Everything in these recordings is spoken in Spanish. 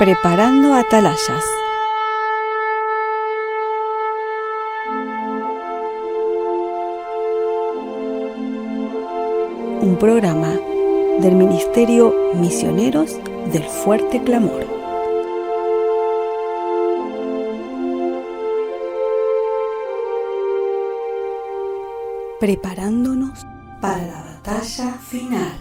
Preparando atalayas. Un programa del Ministerio Misioneros del Fuerte Clamor. Preparándonos para la batalla final.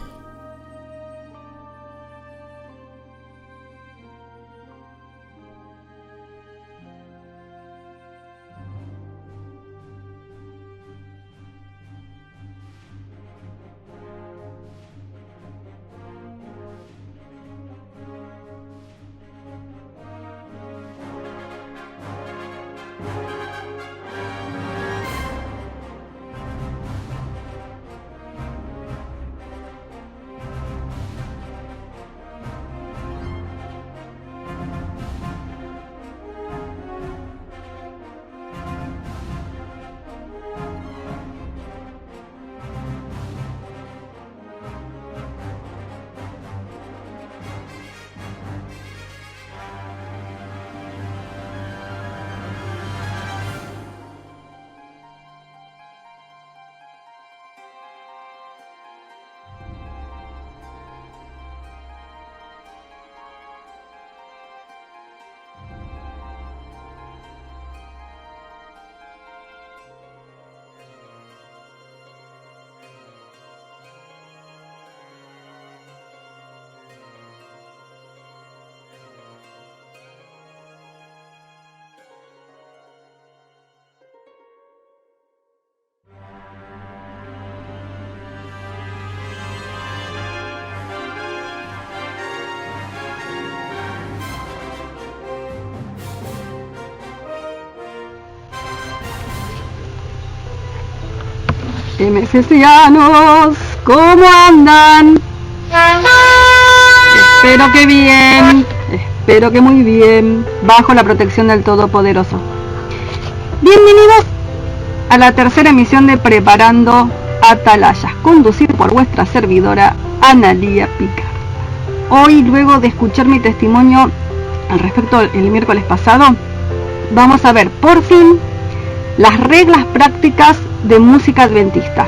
MFCianos, ¿cómo andan? Espero que bien, espero que muy bien, bajo la protección del Todopoderoso. Bienvenidos a la tercera emisión de Preparando Atalayas, conducida por vuestra servidora Analía Picard. Hoy, luego de escuchar mi testimonio al respecto el miércoles pasado, vamos a ver por fin las reglas prácticas de música adventista.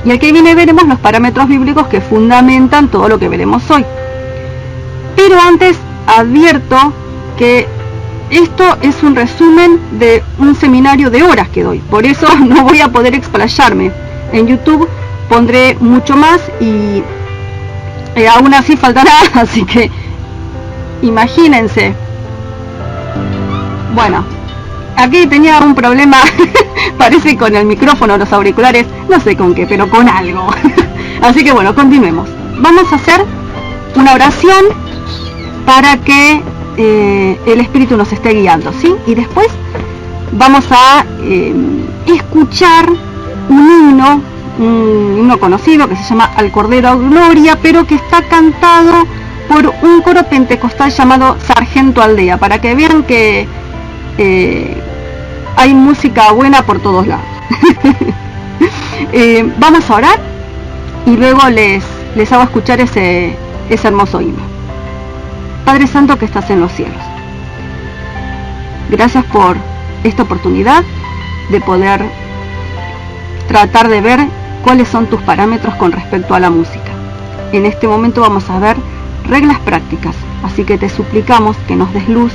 Y al que viene veremos los parámetros bíblicos que fundamentan todo lo que veremos hoy. Pero antes advierto que esto es un resumen de un seminario de horas que doy. Por eso no voy a poder explayarme. En YouTube pondré mucho más y aún así faltará, así que imagínense. Bueno, aquí tenía un problema, parece con el micrófono, los auriculares, no sé con qué, pero con algo. Así que bueno, continuemos. Vamos a hacer una oración para que el Espíritu nos esté guiando, ¿sí? Y después vamos a escuchar un himno conocido que se llama Al Cordero Gloria, pero que está cantado por un coro pentecostal llamado Sargento Aldea, para que vean que hay música buena por todos lados. Vamos a orar y luego les hago escuchar ese hermoso himno. Padre Santo que estás en los cielos, gracias por esta oportunidad de poder tratar de ver cuáles son tus parámetros con respecto a la música. En este momento vamos a ver reglas prácticas, así que te suplicamos que nos des luz,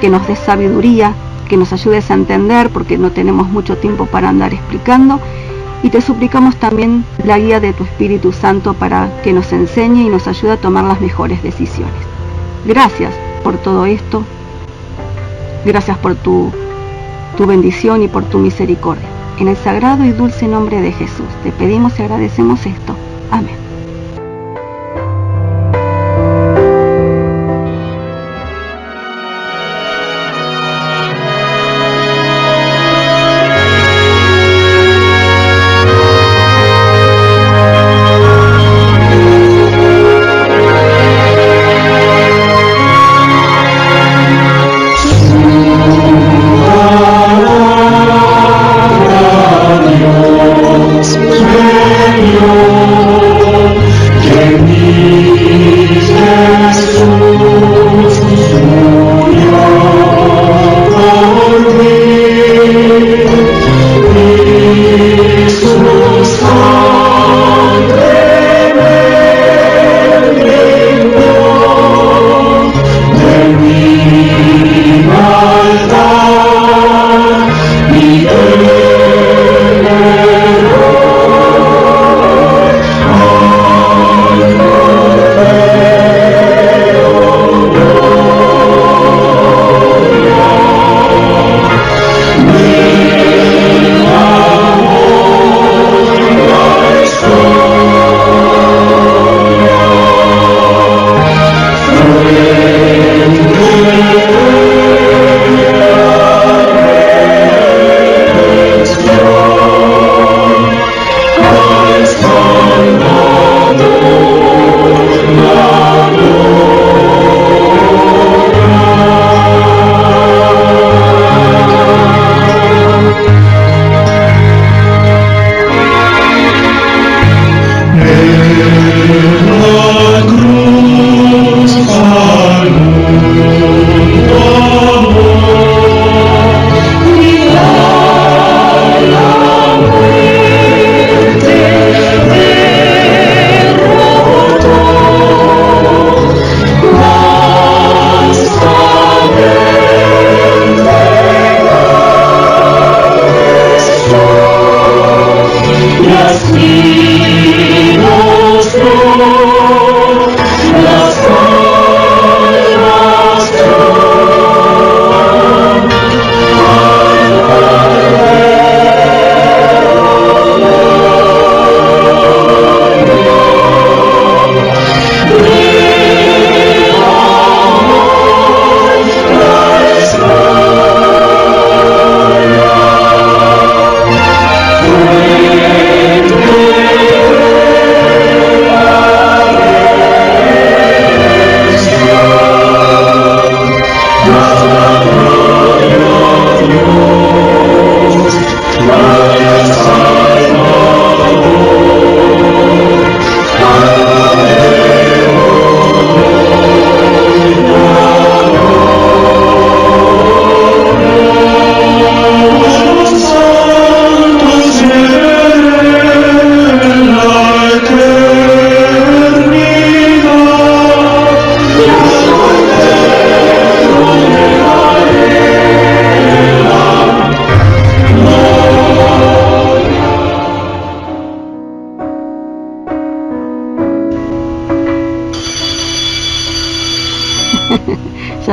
que nos des sabiduría, que nos ayudes a entender, porque no tenemos mucho tiempo para andar explicando, y te suplicamos también la guía de tu Espíritu Santo para que nos enseñe y nos ayude a tomar las mejores decisiones. Gracias por todo esto, gracias por tu bendición y por tu misericordia. En el sagrado y dulce nombre de Jesús te pedimos y agradecemos esto. Amén. Señor.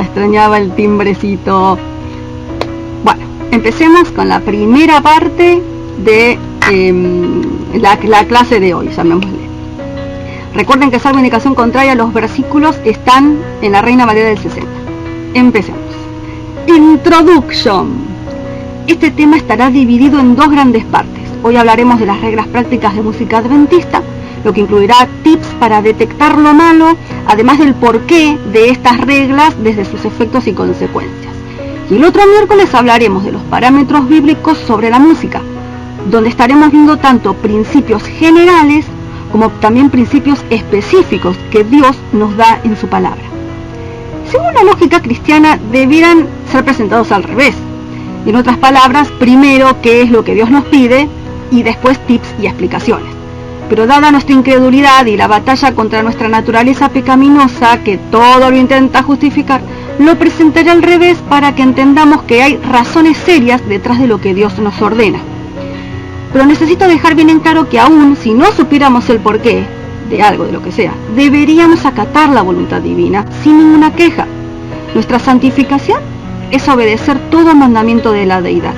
extrañaba el timbrecito. Bueno, empecemos con la primera parte de la clase de hoy, llamémosle. Recuerden que salvo indicación contraria, los versículos están en la Reina Valera del 60. Empecemos. Introduction. Este tema estará dividido en dos grandes partes. Hoy hablaremos de las reglas prácticas de música adventista, lo que incluirá tips para detectar lo malo, además del porqué de estas reglas desde sus efectos y consecuencias. Y el otro miércoles hablaremos de los parámetros bíblicos sobre la música, donde estaremos viendo tanto principios generales como también principios específicos que Dios nos da en su palabra. Según la lógica cristiana, debieran ser presentados al revés. En otras palabras, primero qué es lo que Dios nos pide y después tips y explicaciones. Pero dada nuestra incredulidad y la batalla contra nuestra naturaleza pecaminosa, que todo lo intenta justificar, lo presentaré al revés para que entendamos que hay razones serias detrás de lo que Dios nos ordena. Pero necesito dejar bien en claro que aún si no supiéramos el porqué de algo, de lo que sea, deberíamos acatar la voluntad divina sin ninguna queja. Nuestra santificación es obedecer todo mandamiento de la deidad.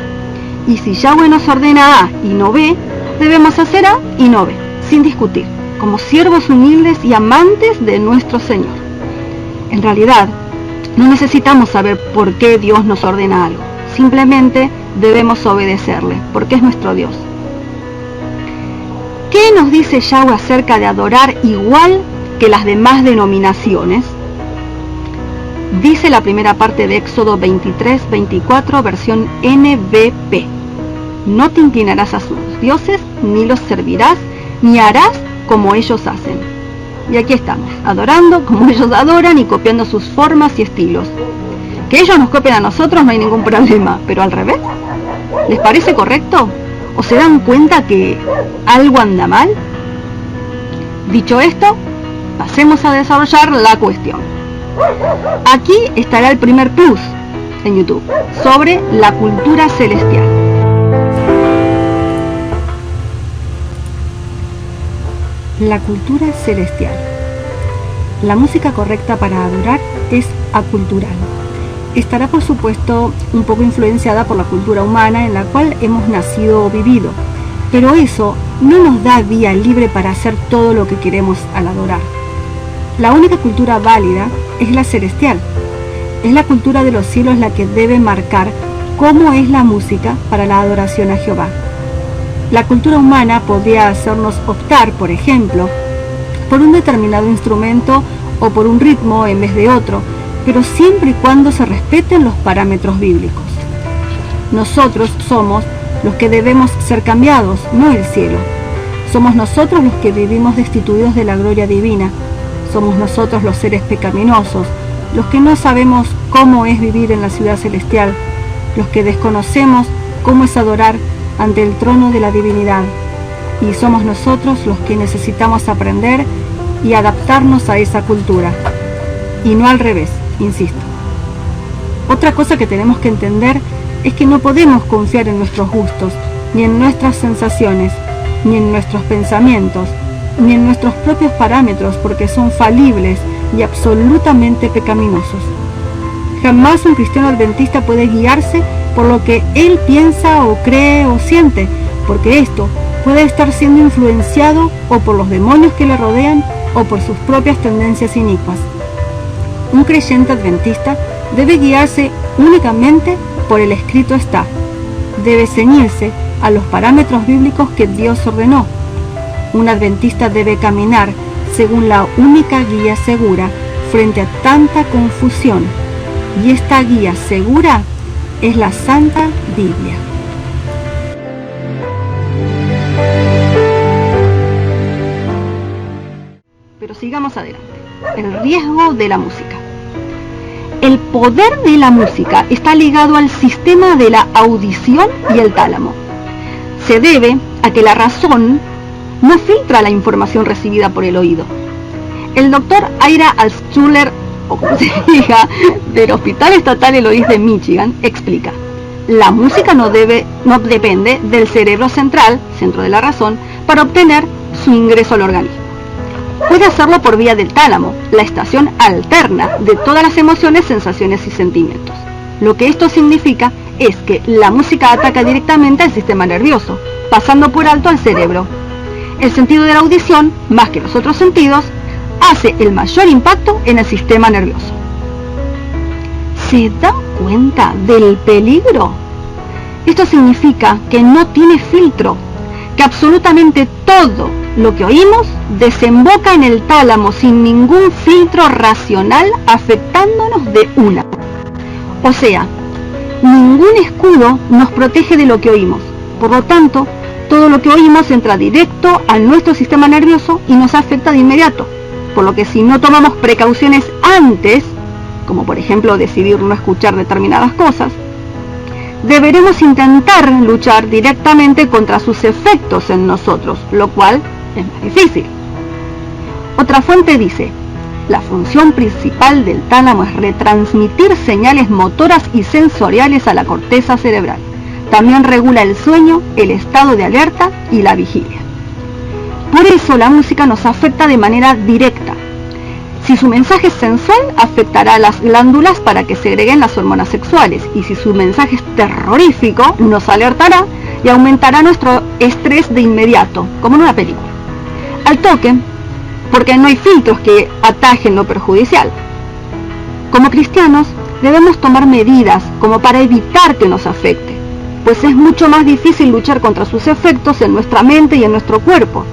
Y si Yahweh nos ordena A y no B, debemos hacer A y no B, sin discutir, como siervos humildes y amantes de nuestro Señor. En realidad, no necesitamos saber por qué Dios nos ordena algo. Simplemente debemos obedecerle, porque es nuestro Dios. ¿Qué nos dice Yahweh acerca de adorar igual que las demás denominaciones? Dice la primera parte de Éxodo 23-24, versión NBP. No te inclinarás a sus dioses, ni los servirás, ni harás como ellos hacen. Y aquí estamos, adorando como ellos adoran y copiando sus formas y estilos. Que ellos nos copien a nosotros no hay ningún problema, pero al revés. ¿Les parece correcto? ¿O se dan cuenta que algo anda mal? Dicho esto, pasemos a desarrollar la cuestión. Aquí estará el primer plus en YouTube sobre la cultura celestial. La cultura celestial. La música correcta para adorar es acultural. Estará, por supuesto, un poco influenciada por la cultura humana en la cual hemos nacido o vivido, pero eso no nos da vía libre para hacer todo lo que queremos al adorar. La única cultura válida es la celestial. Es la cultura de los cielos la que debe marcar cómo es la música para la adoración a Jehová. La cultura humana podría hacernos optar, por ejemplo, por un determinado instrumento o por un ritmo en vez de otro, pero siempre y cuando se respeten los parámetros bíblicos. Nosotros somos los que debemos ser cambiados, no el cielo. Somos nosotros los que vivimos destituidos de la gloria divina. Somos nosotros los seres pecaminosos, los que no sabemos cómo es vivir en la ciudad celestial, los que desconocemos cómo es adorar ante el trono de la divinidad. Y somos nosotros los que necesitamos aprender y adaptarnos a esa cultura. Y no al revés, insisto. Otra cosa que tenemos que entender es que no podemos confiar en nuestros gustos, ni en nuestras sensaciones, ni en nuestros pensamientos, ni en nuestros propios parámetros, porque son falibles y absolutamente pecaminosos. Jamás un cristiano adventista puede guiarse por lo que él piensa o cree o siente, porque esto puede estar siendo influenciado o por los demonios que le rodean o por sus propias tendencias inicuas. Un creyente adventista debe guiarse únicamente por el escrito está. Debe ceñirse a los parámetros bíblicos que Dios ordenó. Un adventista debe caminar según la única guía segura frente a tanta confusión. Y esta guía segura es la Santa Biblia. Pero sigamos adelante. El riesgo de la música. El poder de la música está ligado al sistema de la audición y el tálamo. Se debe a que la razón no filtra la información recibida por el oído. El doctor Ira Altschuler, o como se diga, del Hospital Estatal Eloís de Michigan, explica: la música no depende del cerebro central, centro de la razón, para obtener su ingreso al organismo. puede hacerlo por vía del tálamo, la estación alterna de todas las emociones, sensaciones y sentimientos. Lo que esto significa es que la música ataca directamente al sistema nervioso, pasando por alto al cerebro. El sentido de la audición, más que los otros sentidos, hace el mayor impacto en el sistema nervioso. ¿Se dan cuenta del peligro? Esto significa que no tiene filtro, que absolutamente todo lo que oímos desemboca en el tálamo sin ningún filtro racional, afectándonos de una. O sea, ningún escudo nos protege de lo que oímos. Por lo tanto, todo lo que oímos entra directo a nuestro sistema nervioso y nos afecta de inmediato. Por lo que si no tomamos precauciones antes, como por ejemplo decidir no escuchar determinadas cosas, deberemos intentar luchar directamente contra sus efectos en nosotros, lo cual es más difícil. Otra fuente dice: la función principal del tálamo es retransmitir señales motoras y sensoriales a la corteza cerebral. También regula el sueño, el estado de alerta y la vigilia. Por eso la música nos afecta de manera directa. Si su mensaje es sensual, afectará a las glándulas para que segreguen las hormonas sexuales, y si su mensaje es terrorífico, nos alertará y aumentará nuestro estrés de inmediato, como en una película. Al toque, porque no hay filtros que atajen lo perjudicial. Como cristianos, debemos tomar medidas como para evitar que nos afecte, pues es mucho más difícil luchar contra sus efectos en nuestra mente y en nuestro cuerpo.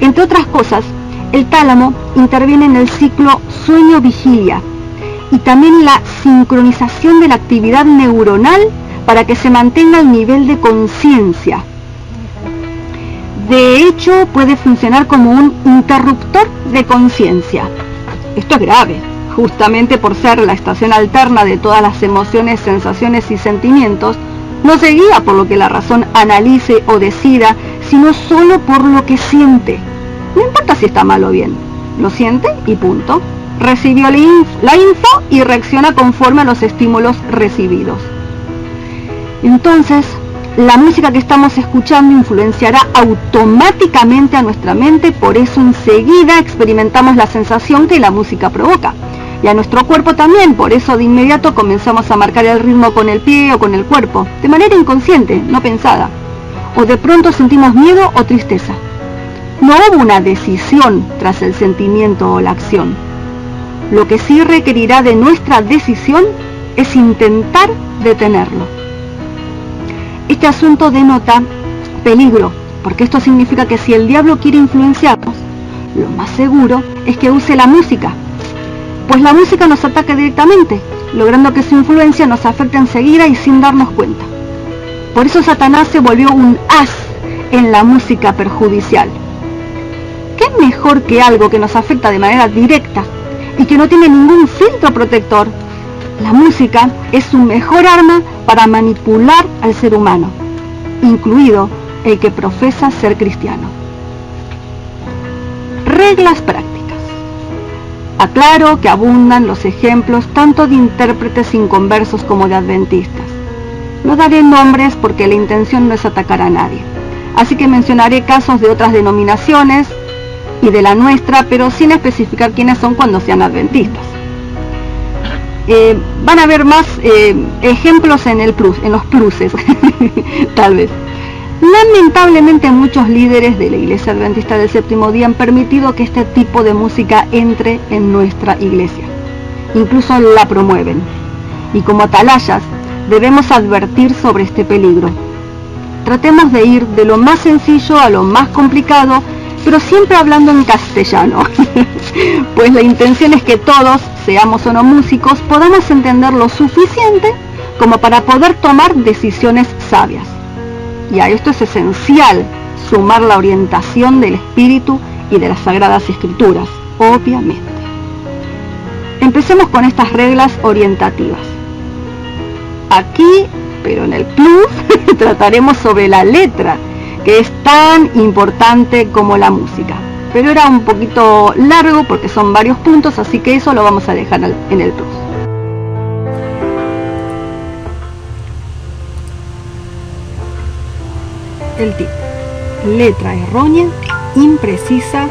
Entre otras cosas, el tálamo interviene en el ciclo sueño-vigilia y también la sincronización de la actividad neuronal para que se mantenga el nivel de conciencia. De hecho, puede funcionar como un interruptor de conciencia. Esto es grave, justamente por ser la estación alterna de todas las emociones, sensaciones y sentimientos. No se guía por lo que la razón analice o decida, sino solo por lo que siente. No importa si está mal o bien, lo siente y punto. Recibió la info y reacciona conforme a los estímulos recibidos. Entonces, la música que estamos escuchando influenciará automáticamente a nuestra mente, por eso enseguida experimentamos la sensación que la música provoca. Y a nuestro cuerpo también, por eso de inmediato comenzamos a marcar el ritmo con el pie o con el cuerpo, de manera inconsciente, no pensada. O de pronto sentimos miedo o tristeza. No hubo una decisión tras el sentimiento o la acción. Lo que sí requerirá de nuestra decisión es intentar detenerlo. Este asunto denota peligro, porque esto significa que si el diablo quiere influenciarnos, lo más seguro es que use la música, pues la música nos ataca directamente, logrando que su influencia nos afecte enseguida y sin darnos cuenta. Por eso Satanás se volvió un as en la música perjudicial. ¿Qué mejor que algo que nos afecta de manera directa y que no tiene ningún filtro protector? La música es su mejor arma para manipular al ser humano, incluido el que profesa ser cristiano. Reglas prácticas. Aclaro que abundan los ejemplos tanto de intérpretes inconversos como de adventistas. No daré nombres porque la intención no es atacar a nadie, así que mencionaré casos de otras denominaciones y de la nuestra, pero sin especificar quiénes son cuando sean adventistas. Van a haber más ejemplos en los pluses, tal vez. Lamentablemente muchos líderes de la Iglesia Adventista del Séptimo Día han permitido que este tipo de música entre en nuestra iglesia. Incluso la promueven. Y como atalayas, debemos advertir sobre este peligro. Tratemos de ir de lo más sencillo a lo más complicado, pero siempre hablando en castellano, pues la intención es que todos, seamos o no músicos, podamos entender lo suficiente como para poder tomar decisiones sabias. Y a esto es esencial sumar la orientación del Espíritu y de las Sagradas Escrituras, obviamente. Empecemos con estas reglas orientativas. Aquí, pero en el plus, trataremos sobre la letra, que es tan importante como la música. Pero era un poquito largo porque son varios puntos, así que eso lo vamos a dejar en el plus. El tip: letra errónea, imprecisa,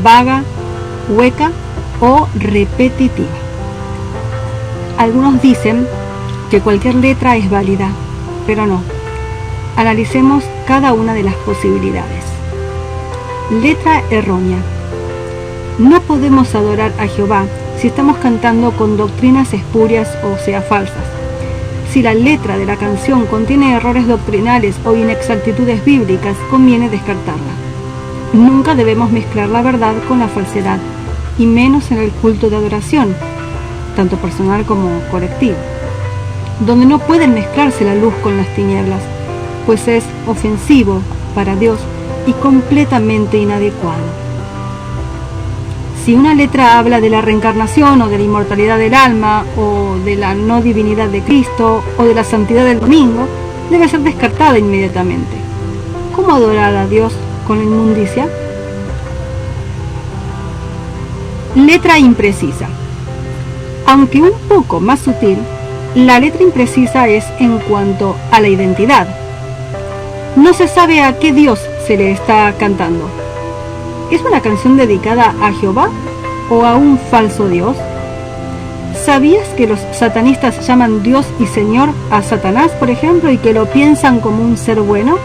vaga, hueca o repetitiva. Algunos dicen que cualquier letra es válida, pero no. Analicemos cada una de las posibilidades. Letra errónea. No podemos adorar a Jehová si estamos cantando con doctrinas espurias o sea falsas. Si la letra de la canción contiene errores doctrinales o inexactitudes bíblicas, conviene descartarla. Nunca debemos mezclar la verdad con la falsedad, y menos en el culto de adoración, tanto personal como colectivo, donde no pueden mezclarse la luz con las tinieblas, pues es ofensivo para Dios y completamente inadecuado. Si una letra habla de la reencarnación o de la inmortalidad del alma o de la no divinidad de Cristo o de la santidad del domingo, debe ser descartada inmediatamente. ¿Cómo adorar a Dios con la inmundicia? Letra imprecisa. Aunque un poco más sutil, la letra imprecisa es en cuanto a la identidad. No se sabe a qué Dios se le está cantando. ¿Es una canción dedicada a Jehová o a un falso Dios? ¿Sabías que los satanistas llaman Dios y Señor a Satanás, por ejemplo, y que lo piensan como un ser bueno?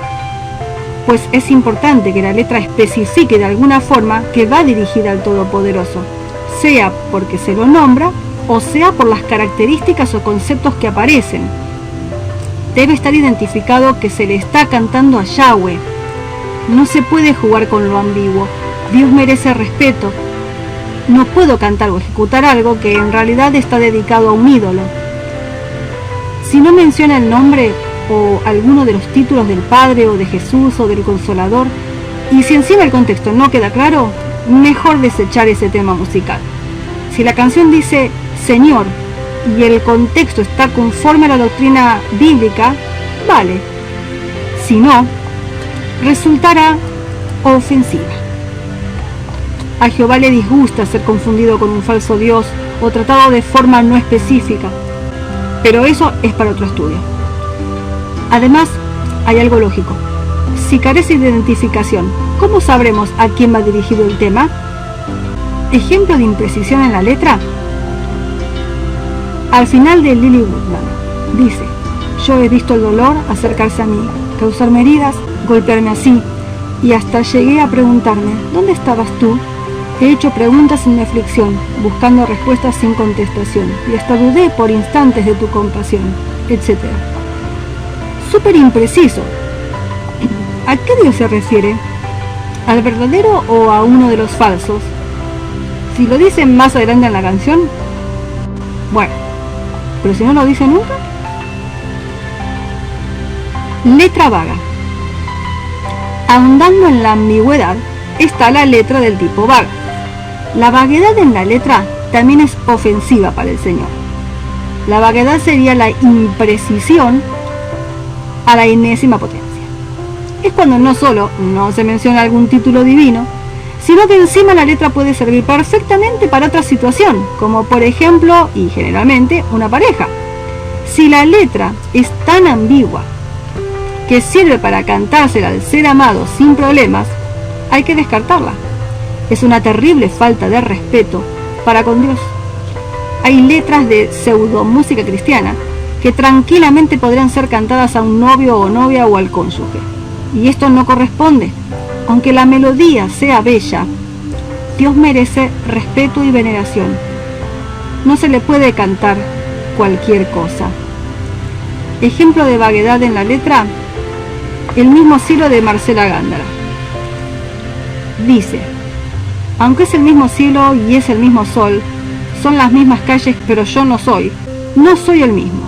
Pues es importante que la letra especifique de alguna forma que va dirigida al Todopoderoso, sea porque se lo nombra o sea por las características o conceptos que aparecen. Debe estar identificado que se le está cantando a Yahweh. No se puede jugar con lo ambiguo. Dios merece respeto. No puedo cantar o ejecutar algo que en realidad está dedicado a un ídolo. Si no menciona el nombre o alguno de los títulos del Padre o de Jesús o del Consolador, y si encima el contexto no queda claro, mejor desechar ese tema musical. Si la canción dice Señor y el contexto está conforme a la doctrina bíblica, vale. Si no, resultará ofensiva. A Jehová le disgusta ser confundido con un falso Dios o tratado de forma no específica, pero eso es para otro estudio. Además, hay algo lógico. Si carece de identificación, ¿cómo sabremos a quién va dirigido el tema? Ejemplo de imprecisión en la letra. Al final de Lily Woodman dice: yo he visto el dolor acercarse a mí, causarme heridas, golpearme así, y hasta llegué a preguntarme, ¿dónde estabas tú? He hecho preguntas en mi aflicción, buscando respuestas sin contestación, y hasta dudé por instantes de tu compasión, etc. Súper impreciso. ¿A qué Dios se refiere? ¿Al verdadero o a uno de los falsos? Si lo dice más adelante en la canción, bueno, pero si no lo dice nunca. Letra vaga. Ahondando en la ambigüedad está la letra del tipo vaga. La vaguedad en la letra también es ofensiva para el Señor. La vaguedad sería la imprecisión a la enésima potencia. Es cuando no solo no se menciona algún título divino, sino que encima la letra puede servir perfectamente para otra situación, como por ejemplo, y generalmente, una pareja. Si la letra es tan ambigua que sirve para cantársela al ser amado sin problemas, hay que descartarla. Es una terrible falta de respeto para con Dios. Hay letras de pseudo música cristiana que tranquilamente podrían ser cantadas a un novio o novia o al cónyuge, y esto no corresponde. Aunque la melodía sea bella, Dios merece respeto y veneración. No se le puede cantar cualquier cosa. Ejemplo de vaguedad en la letra, el mismo cielo de Marcela Gándara. Dice: aunque es el mismo cielo y es el mismo sol, son las mismas calles, pero yo no soy el mismo.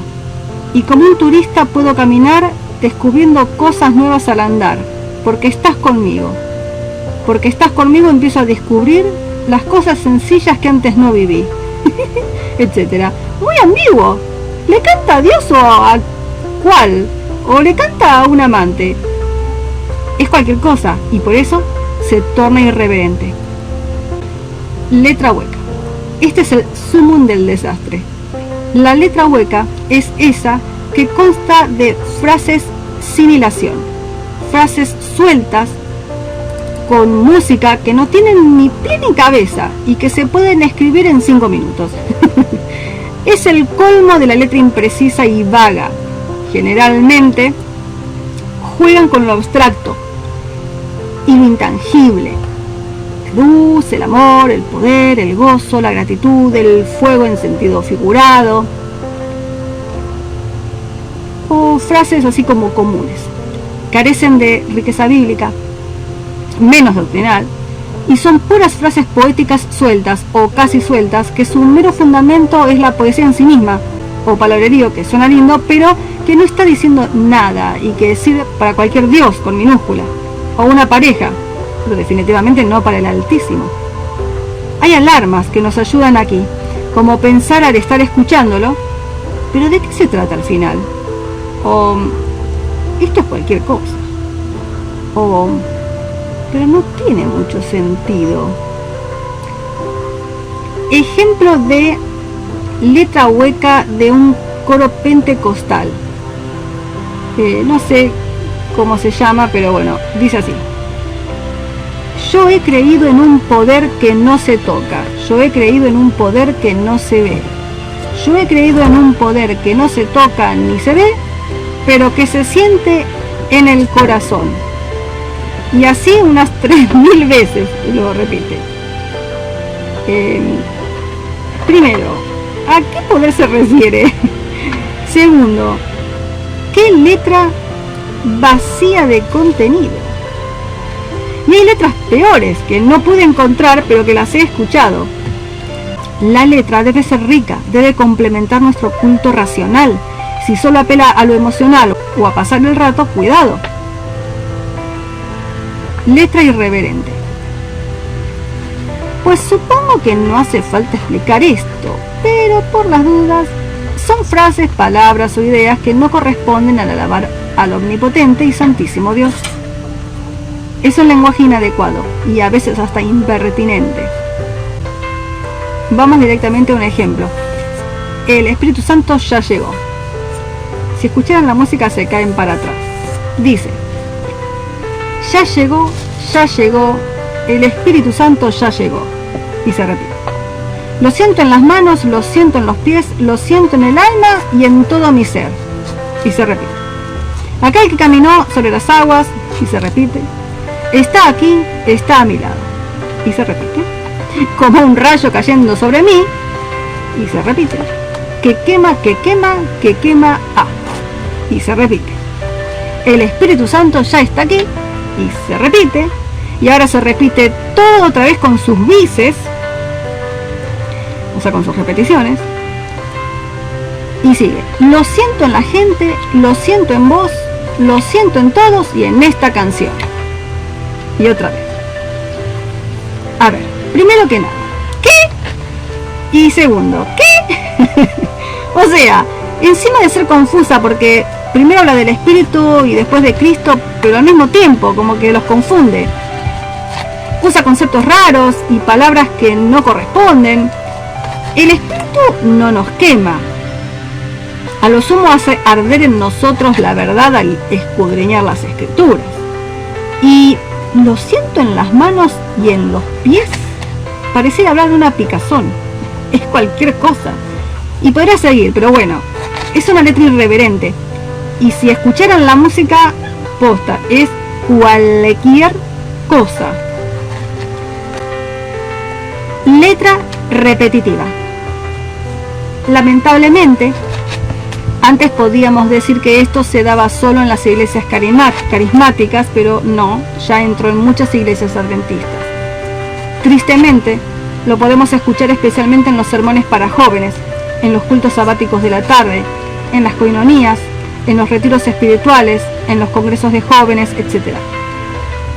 Y como un turista puedo caminar descubriendo cosas nuevas al andar, porque estás conmigo. Porque estás conmigo empiezo a descubrir las cosas sencillas que antes no viví, etcétera. Muy ambiguo. ¿Le canta a Dios o a cuál? ¿O le canta a un amante? Es cualquier cosa, y por eso se torna irreverente. Letra hueca. Este es el sumum del desastre. La letra hueca es esa que consta de frases sin hilación, frases sueltas con música que no tienen ni pie ni cabeza y que se pueden escribir en 5 minutos. Es el colmo de la letra imprecisa y vaga. Generalmente juegan con lo abstracto y lo intangible. La luz, el amor, el poder, el gozo, la gratitud, el fuego en sentido figurado. O frases así como comunes. Carecen de riqueza bíblica, menos doctrinal, y son puras frases poéticas sueltas o casi sueltas, que su mero fundamento es la poesía en sí misma, o palabrerío que suena lindo, pero que no está diciendo nada y que sirve para cualquier dios con minúscula, o una pareja, pero definitivamente no para el Altísimo. Hay alarmas que nos ayudan aquí, como pensar al estar escuchándolo, pero ¿de qué se trata al final? O esto es cualquier cosa. O pero no tiene mucho sentido. Ejemplo de letra hueca de un coro pentecostal. No sé cómo se llama, pero bueno, dice así: yo he creído en un poder que no se toca, yo he creído en un poder que no se ve, yo he creído en un poder que no se toca ni se ve, pero que se siente en el corazón. Y así unas 3000 veces lo repite. Primero, ¿a qué poder se refiere? Segundo, ¿qué letra vacía de contenido? Y hay letras peores que no pude encontrar, pero que las he escuchado. La letra debe ser rica, debe complementar nuestro culto racional. Si solo apela a lo emocional o a pasar el rato, cuidado. Letra irreverente. Pues supongo que no hace falta explicar esto, pero por las dudas, son frases, palabras o ideas que no corresponden al alabar al omnipotente y santísimo Dios. Es un lenguaje inadecuado y a veces hasta impertinente. Vamos directamente a un ejemplo. El Espíritu Santo ya llegó. Si escucharan la música se caen para atrás. Dice: ya llegó, el Espíritu Santo ya llegó. Y se repite. Lo siento en las manos, lo siento en los pies, lo siento en el alma y en todo mi ser. Y se repite. Aquel que caminó sobre las aguas, y se repite. Está aquí, está a mi lado. Y se repite. Como un rayo cayendo sobre mí, y se repite. Que quema, que quema, que quema, y se repite. El Espíritu Santo ya está aquí, y se repite. Y ahora se repite todo otra vez con sus bises, o sea, con sus repeticiones. Y sigue. Lo siento en la gente, lo siento en vos, lo siento en todos y en esta canción. Y otra vez. A ver, primero que nada, ¿qué? Y segundo, ¿qué? O sea, encima de ser confusa, porque primero habla del Espíritu y después de Cristo, pero al mismo tiempo, como que los confunde. Usa conceptos raros y palabras que no corresponden. El Espíritu no nos quema. A lo sumo hace arder en nosotros la verdad al escudriñar las Escrituras. Y lo siento en las manos y en los pies. Pareciera hablar de una picazón. Es cualquier cosa. Y podría seguir, pero bueno, es una letra irreverente. Y si escucharan la música, posta, es cualquier cosa. Letra repetitiva. Lamentablemente, antes podíamos decir que esto se daba solo en las iglesias carismáticas, pero no, ya entró en muchas iglesias adventistas. Tristemente, lo podemos escuchar especialmente en los sermones para jóvenes, en los cultos sabáticos de la tarde, en las coinonías, en los retiros espirituales, en los congresos de jóvenes, etc.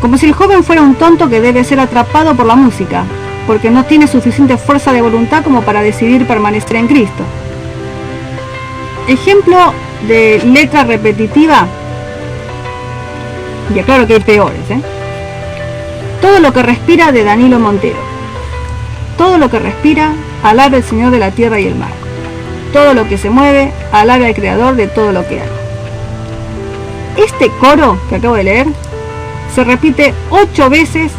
Como si el joven fuera un tonto que debe ser atrapado por la música, porque no tiene suficiente fuerza de voluntad como para decidir permanecer en Cristo. Ejemplo de letra repetitiva, y aclaro que hay peores, Todo lo que respira, de Danilo Montero. Todo lo que respira, alabe al Señor de la tierra y el mar. Todo lo que se mueve, alabe al Creador de todo lo que hay. Este coro que acabo de leer se repite 8 veces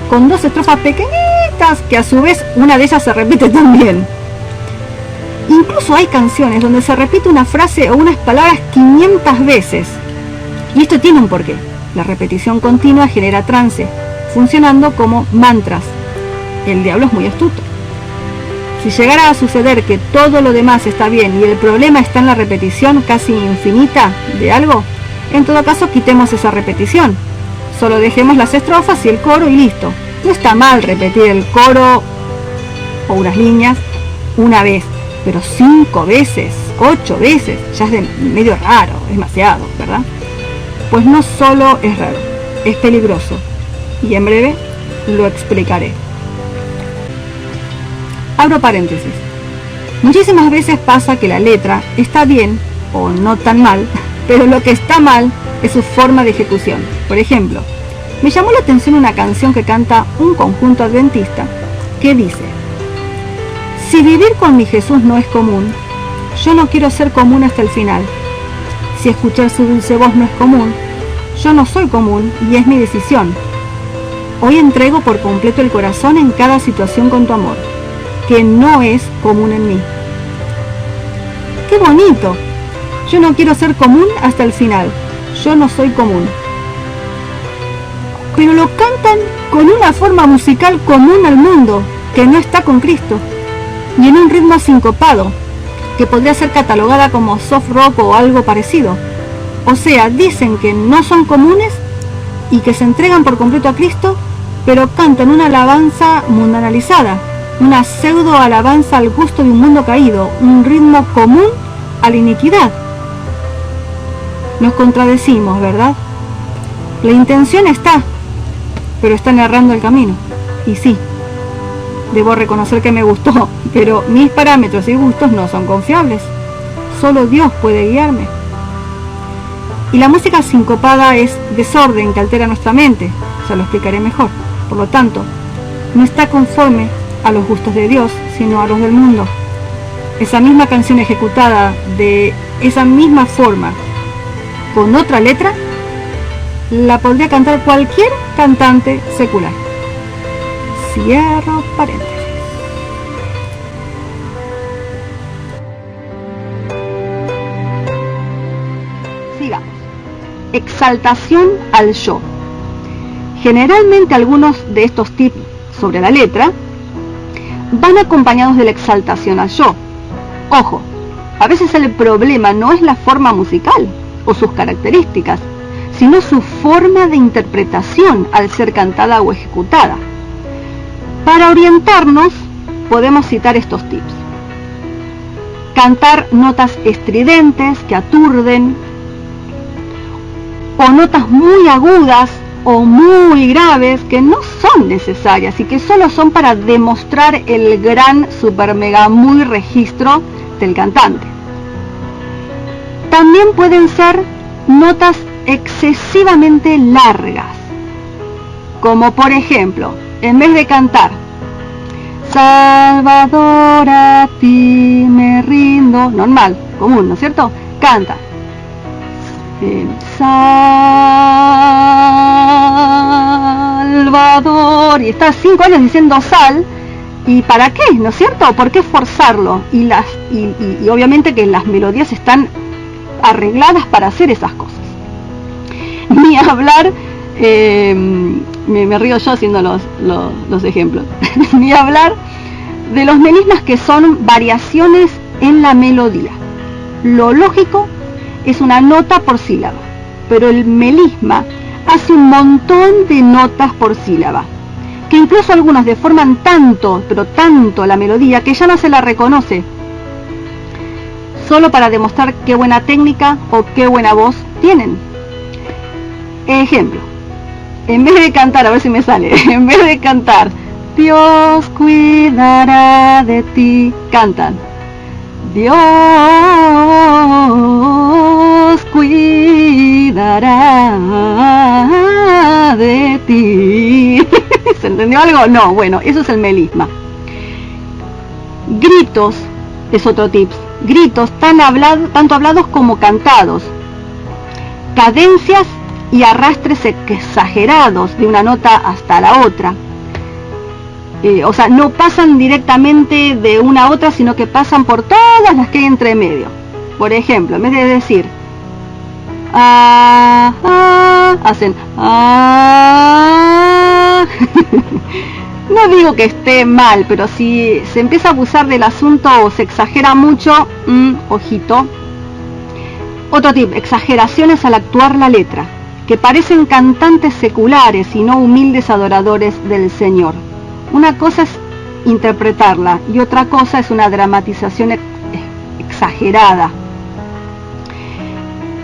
con 2 estrofas pequeñitas que a su vez una de ellas se repite también. Incluso hay canciones donde se repite una frase o unas palabras 500 veces. Y esto tiene un porqué. La repetición continua genera trance, funcionando como mantras. El diablo es muy astuto. Si llegara a suceder que todo lo demás está bien y el problema está en la repetición casi infinita de algo, en todo caso quitemos esa repetición. Solo dejemos las estrofas y el coro y listo. No está mal repetir el coro o unas líneas una vez, pero 5 veces, 8 veces, ya es de medio raro, es demasiado, ¿verdad? Pues no solo es raro, es peligroso. Y en breve lo explicaré. Abro paréntesis. Muchísimas veces pasa que la letra está bien o no tan mal, pero lo que está mal es su forma de ejecución. Por ejemplo, me llamó la atención una canción que canta un conjunto adventista que dice: si vivir con mi Jesús no es común, yo no quiero ser común hasta el final. Si escuchar su dulce voz no es común, yo no soy común y es mi decisión. Hoy entrego por completo el corazón en cada situación con tu amor, que no es común en mí. ¡Qué bonito! Yo no quiero ser común hasta el final. Yo no soy común. Pero lo cantan con una forma musical común al mundo, que no está con Cristo, y en un ritmo sincopado, que podría ser catalogada como soft rock o algo parecido. O sea, dicen que no son comunes y que se entregan por completo a Cristo, pero cantan una alabanza mundanalizada, una pseudo alabanza al gusto de un mundo caído, un ritmo común a la iniquidad. Nos contradecimos, ¿verdad? La intención está, pero están errando el camino. Y sí, debo reconocer que me gustó, pero mis parámetros y gustos no son confiables. Solo Dios puede guiarme. Y la música sincopada es desorden que altera nuestra mente, ya lo explicaré mejor. Por lo tanto, no está conforme a los gustos de Dios, sino a los del mundo. Esa misma canción ejecutada de esa misma forma, con otra letra, la podría cantar cualquier cantante secular. Cierro paréntesis. Sigamos. Exaltación al yo. Generalmente algunos de estos tips sobre la letra van acompañados de la exaltación al yo. Ojo, a veces el problema no es la forma musical o sus características, sino su forma de interpretación al ser cantada o ejecutada. Para orientarnos, podemos citar estos tips. Cantar notas estridentes que aturden, o notas muy agudas o muy graves que no son necesarias y que solo son para demostrar el gran, super, mega, muy registro del cantante. También pueden ser notas excesivamente largas, como por ejemplo, en vez de cantar Salvador, a ti me rindo, normal, común, ¿no es cierto? Canta Salvador, y está 5 años diciendo sal, ¿y para qué? ¿No es cierto? ¿Por qué forzarlo? Y obviamente que las melodías están arregladas para hacer esas cosas. Ni hablar, me río yo haciendo los ejemplos, ni hablar de los melismas, que son variaciones en la melodía. Lo lógico es una nota por sílaba, pero el melisma hace un montón de notas por sílaba, que incluso algunos deforman tanto, pero tanto la melodía, que ya no se la reconoce, solo para demostrar qué buena técnica o qué buena voz tienen. Ejemplo, en vez de cantar, a ver si me sale, en vez de cantar Dios cuidará de ti, cantan Dios cuidará de ti. ¿Se entendió algo? No, bueno, eso es el melisma. Gritos es otro tip. Gritos tanto hablados como cantados. Cadencias y arrastres exagerados de una nota hasta la otra. O sea, no pasan directamente de una a otra, sino que pasan por todas las que hay entre medio. Por ejemplo, en vez de decir hacen No digo que esté mal, pero si se empieza a abusar del asunto o se exagera mucho, ojito. Otro tip: exageraciones al actuar la letra, que parecen cantantes seculares y no humildes adoradores del Señor. Una cosa es interpretarla y otra cosa es una dramatización exagerada.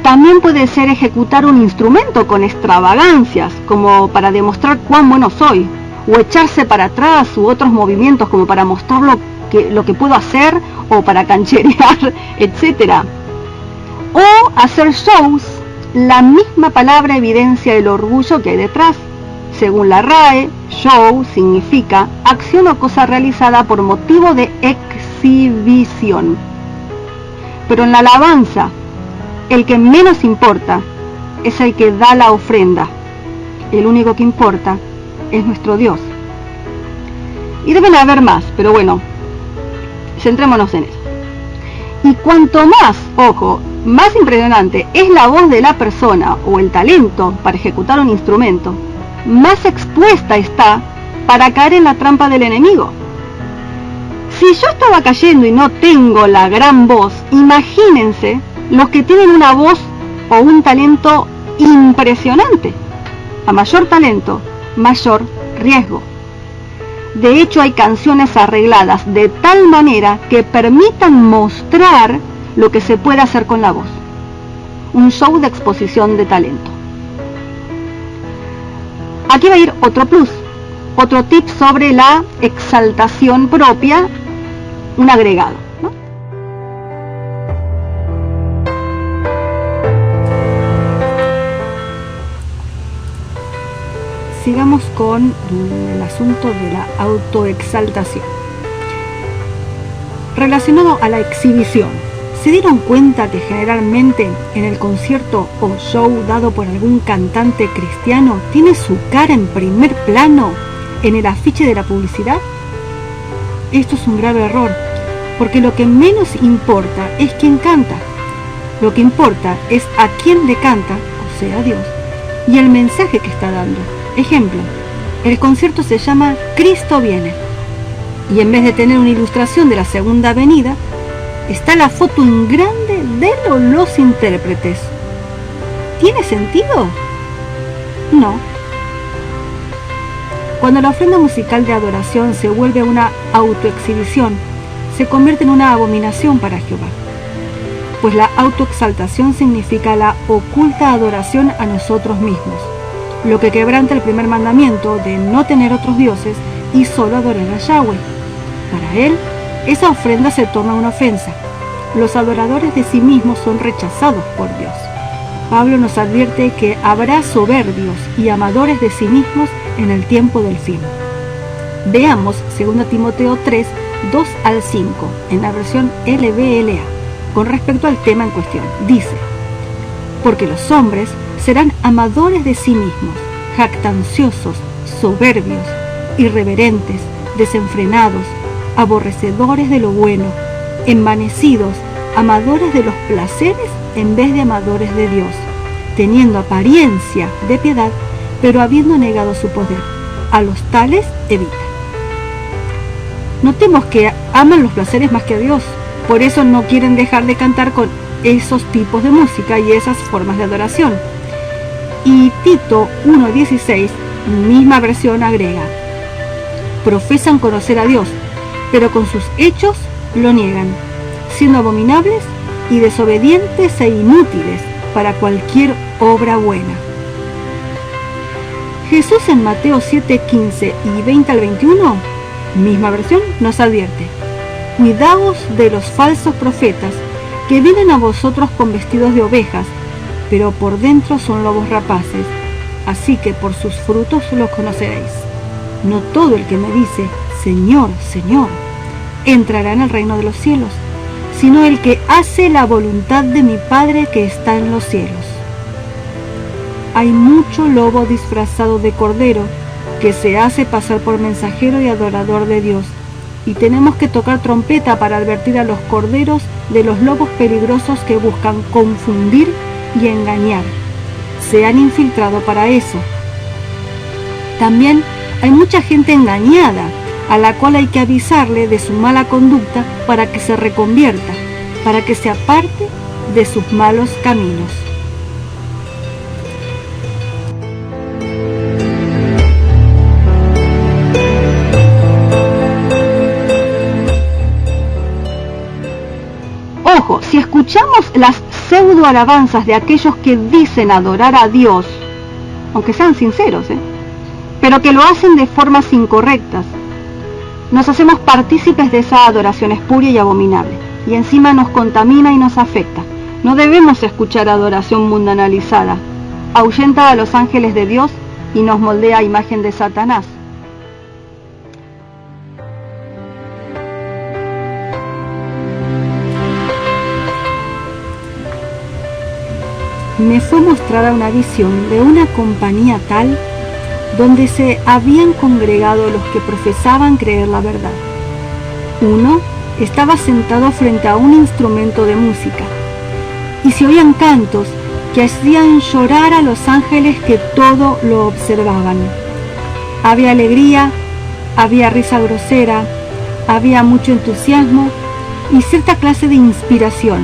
También puede ser ejecutar un instrumento con extravagancias, como para demostrar cuán bueno soy, o echarse para atrás, u otros movimientos como para mostrar lo que puedo hacer, o para cancherear, etc. O hacer shows. La misma palabra evidencia el orgullo que hay detrás. Según la RAE, show significa acción o cosa realizada por motivo de exhibición. Pero en la alabanza, el que menos importa es el que da la ofrenda. El único que importa es nuestro Dios. Y deben haber más, pero bueno, centrémonos en eso. Y cuanto más, ojo, más impresionante es la voz de la persona o el talento para ejecutar un instrumento, más expuesta está para caer en la trampa del enemigo. Si yo estaba cayendo y no tengo la gran voz, imagínense los que tienen una voz o un talento impresionante. A mayor talento, mayor riesgo. De hecho, hay canciones arregladas de tal manera que permitan mostrar lo que se puede hacer con la voz. Un show de exposición de talento. Aquí va a ir otro plus, otro tip sobre la exaltación propia, un agregado, ¿no? Sigamos con el asunto de la autoexaltación. Relacionado a la exhibición, ¿se dieron cuenta que generalmente en el concierto o show dado por algún cantante cristiano tiene su cara en primer plano en el afiche de la publicidad? Esto es un grave error, porque lo que menos importa es quién canta. Lo que importa es a quién le canta, o sea, Dios, y el mensaje que está dando. Ejemplo, el concierto se llama Cristo viene, y en vez de tener una ilustración de la segunda venida, está la foto en grande de los intérpretes. ¿Tiene sentido? No. Cuando la ofrenda musical de adoración se vuelve una autoexhibición, se convierte en una abominación para Jehová. Pues la autoexaltación significa la oculta adoración a nosotros mismos, lo que quebranta el primer mandamiento de no tener otros dioses y solo adorar a Yahweh. Para él, esa ofrenda se torna una ofensa. Los adoradores de sí mismos son rechazados por Dios. Pablo nos advierte que habrá soberbios y amadores de sí mismos en el tiempo del fin. Veamos 2 Timoteo 3, 2 al 5, en la versión LBLA, con respecto al tema en cuestión. Dice: porque los hombres serán amadores de sí mismos, jactanciosos, soberbios, irreverentes, desenfrenados, aborrecedores de lo bueno, envanecidos, amadores de los placeres en vez de amadores de Dios, teniendo apariencia de piedad, pero habiendo negado su poder. A los tales evita. Notemos que aman los placeres más que a Dios, por eso no quieren dejar de cantar con esos tipos de música y esas formas de adoración. Y Tito 1:16, misma versión, agrega: profesan conocer a Dios, pero con sus hechos lo niegan, siendo abominables y desobedientes e inútiles para cualquier obra buena. Jesús en Mateo 7:15 y 20 al 21, misma versión, nos advierte: cuidaos de los falsos profetas que vienen a vosotros con vestidos de ovejas, pero por dentro son lobos rapaces, así que por sus frutos los conoceréis. No todo el que me dice Señor, Señor, entrará en el reino de los cielos, sino el que hace la voluntad de mi Padre que está en los cielos. hay mucho lobo disfrazado de cordero que se hace pasar por mensajero y adorador de Dios, y tenemos que tocar trompeta para advertir a los corderos de los lobos peligrosos que buscan confundir y engañar. Se han infiltrado para eso. También hay mucha gente engañada, a la cual hay que avisarle de su mala conducta para que se reconvierta, para que se aparte de sus malos caminos. Ojo, si escuchamos las pseudo alabanzas de aquellos que dicen adorar a Dios, aunque sean sinceros, pero que lo hacen de formas incorrectas, nos hacemos partícipes de esa adoración espuria y abominable, y encima nos contamina y nos afecta. No debemos escuchar adoración mundanalizada, ahuyenta a los ángeles de Dios y nos moldea a imagen de Satanás. Me fue mostrada una visión de una compañía tal donde se habían congregado los que profesaban creer la verdad. Uno estaba sentado frente a un instrumento de música y se oían cantos que hacían llorar a los ángeles que todo lo observaban. Había alegría, había risa grosera, había mucho entusiasmo y cierta clase de inspiración,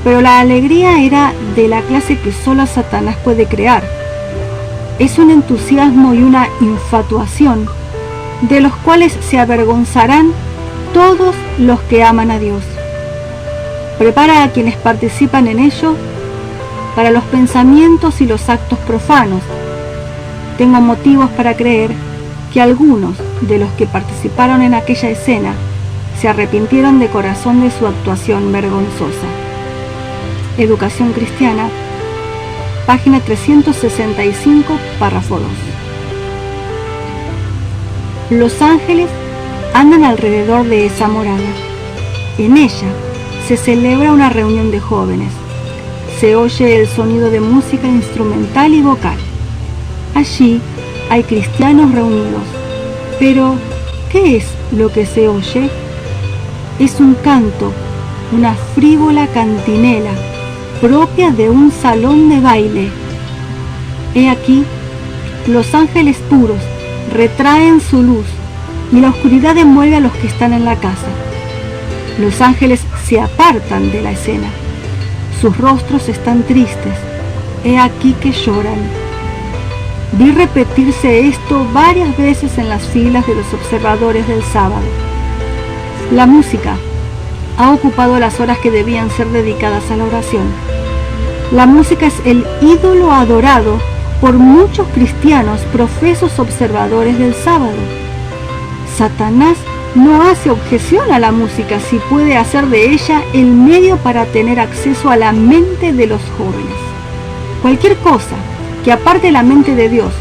pero la alegría era de la clase que solo Satanás puede crear. Es un entusiasmo y una infatuación de los cuales se avergonzarán todos los que aman a Dios. Prepara a quienes participan en ello para los pensamientos y los actos profanos. Tengo motivos para creer que algunos de los que participaron en aquella escena se arrepintieron de corazón de su actuación vergonzosa. Educación Cristiana, página 365, párrafo 2. Los ángeles andan alrededor de esa morada. En ella se celebra una reunión de jóvenes. Se oye el sonido de música instrumental y vocal. Allí hay cristianos reunidos. Pero, ¿qué es lo que se oye? Es un canto, una frívola cantinela propia de un salón de baile. He aquí, los ángeles puros retraen su luz y la oscuridad envuelve a los que están en la casa. Los ángeles se apartan de la escena. Sus rostros están tristes. He aquí que lloran. Vi repetirse esto varias veces en las filas de los observadores del sábado. La música ha ocupado las horas que debían ser dedicadas a la oración. La música es el ídolo adorado por muchos cristianos profesos observadores del sábado. Satanás no hace objeción a la música si puede hacer de ella el medio para tener acceso a la mente de los jóvenes. Cualquier cosa que aparte la mente de Dios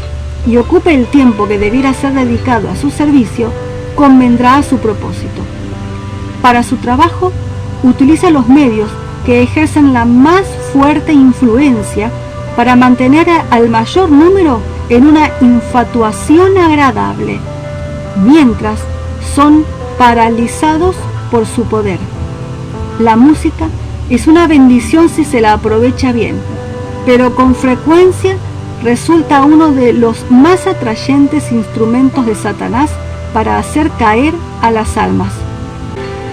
y ocupe el tiempo que debiera ser dedicado a su servicio, convendrá a su propósito. Para su trabajo, utiliza los medios que ejercen la más fuerte influencia para mantener al mayor número en una infatuación agradable, mientras son paralizados por su poder. La música es una bendición si se la aprovecha bien, pero con frecuencia resulta uno de los más atrayentes instrumentos de Satanás para hacer caer a las almas.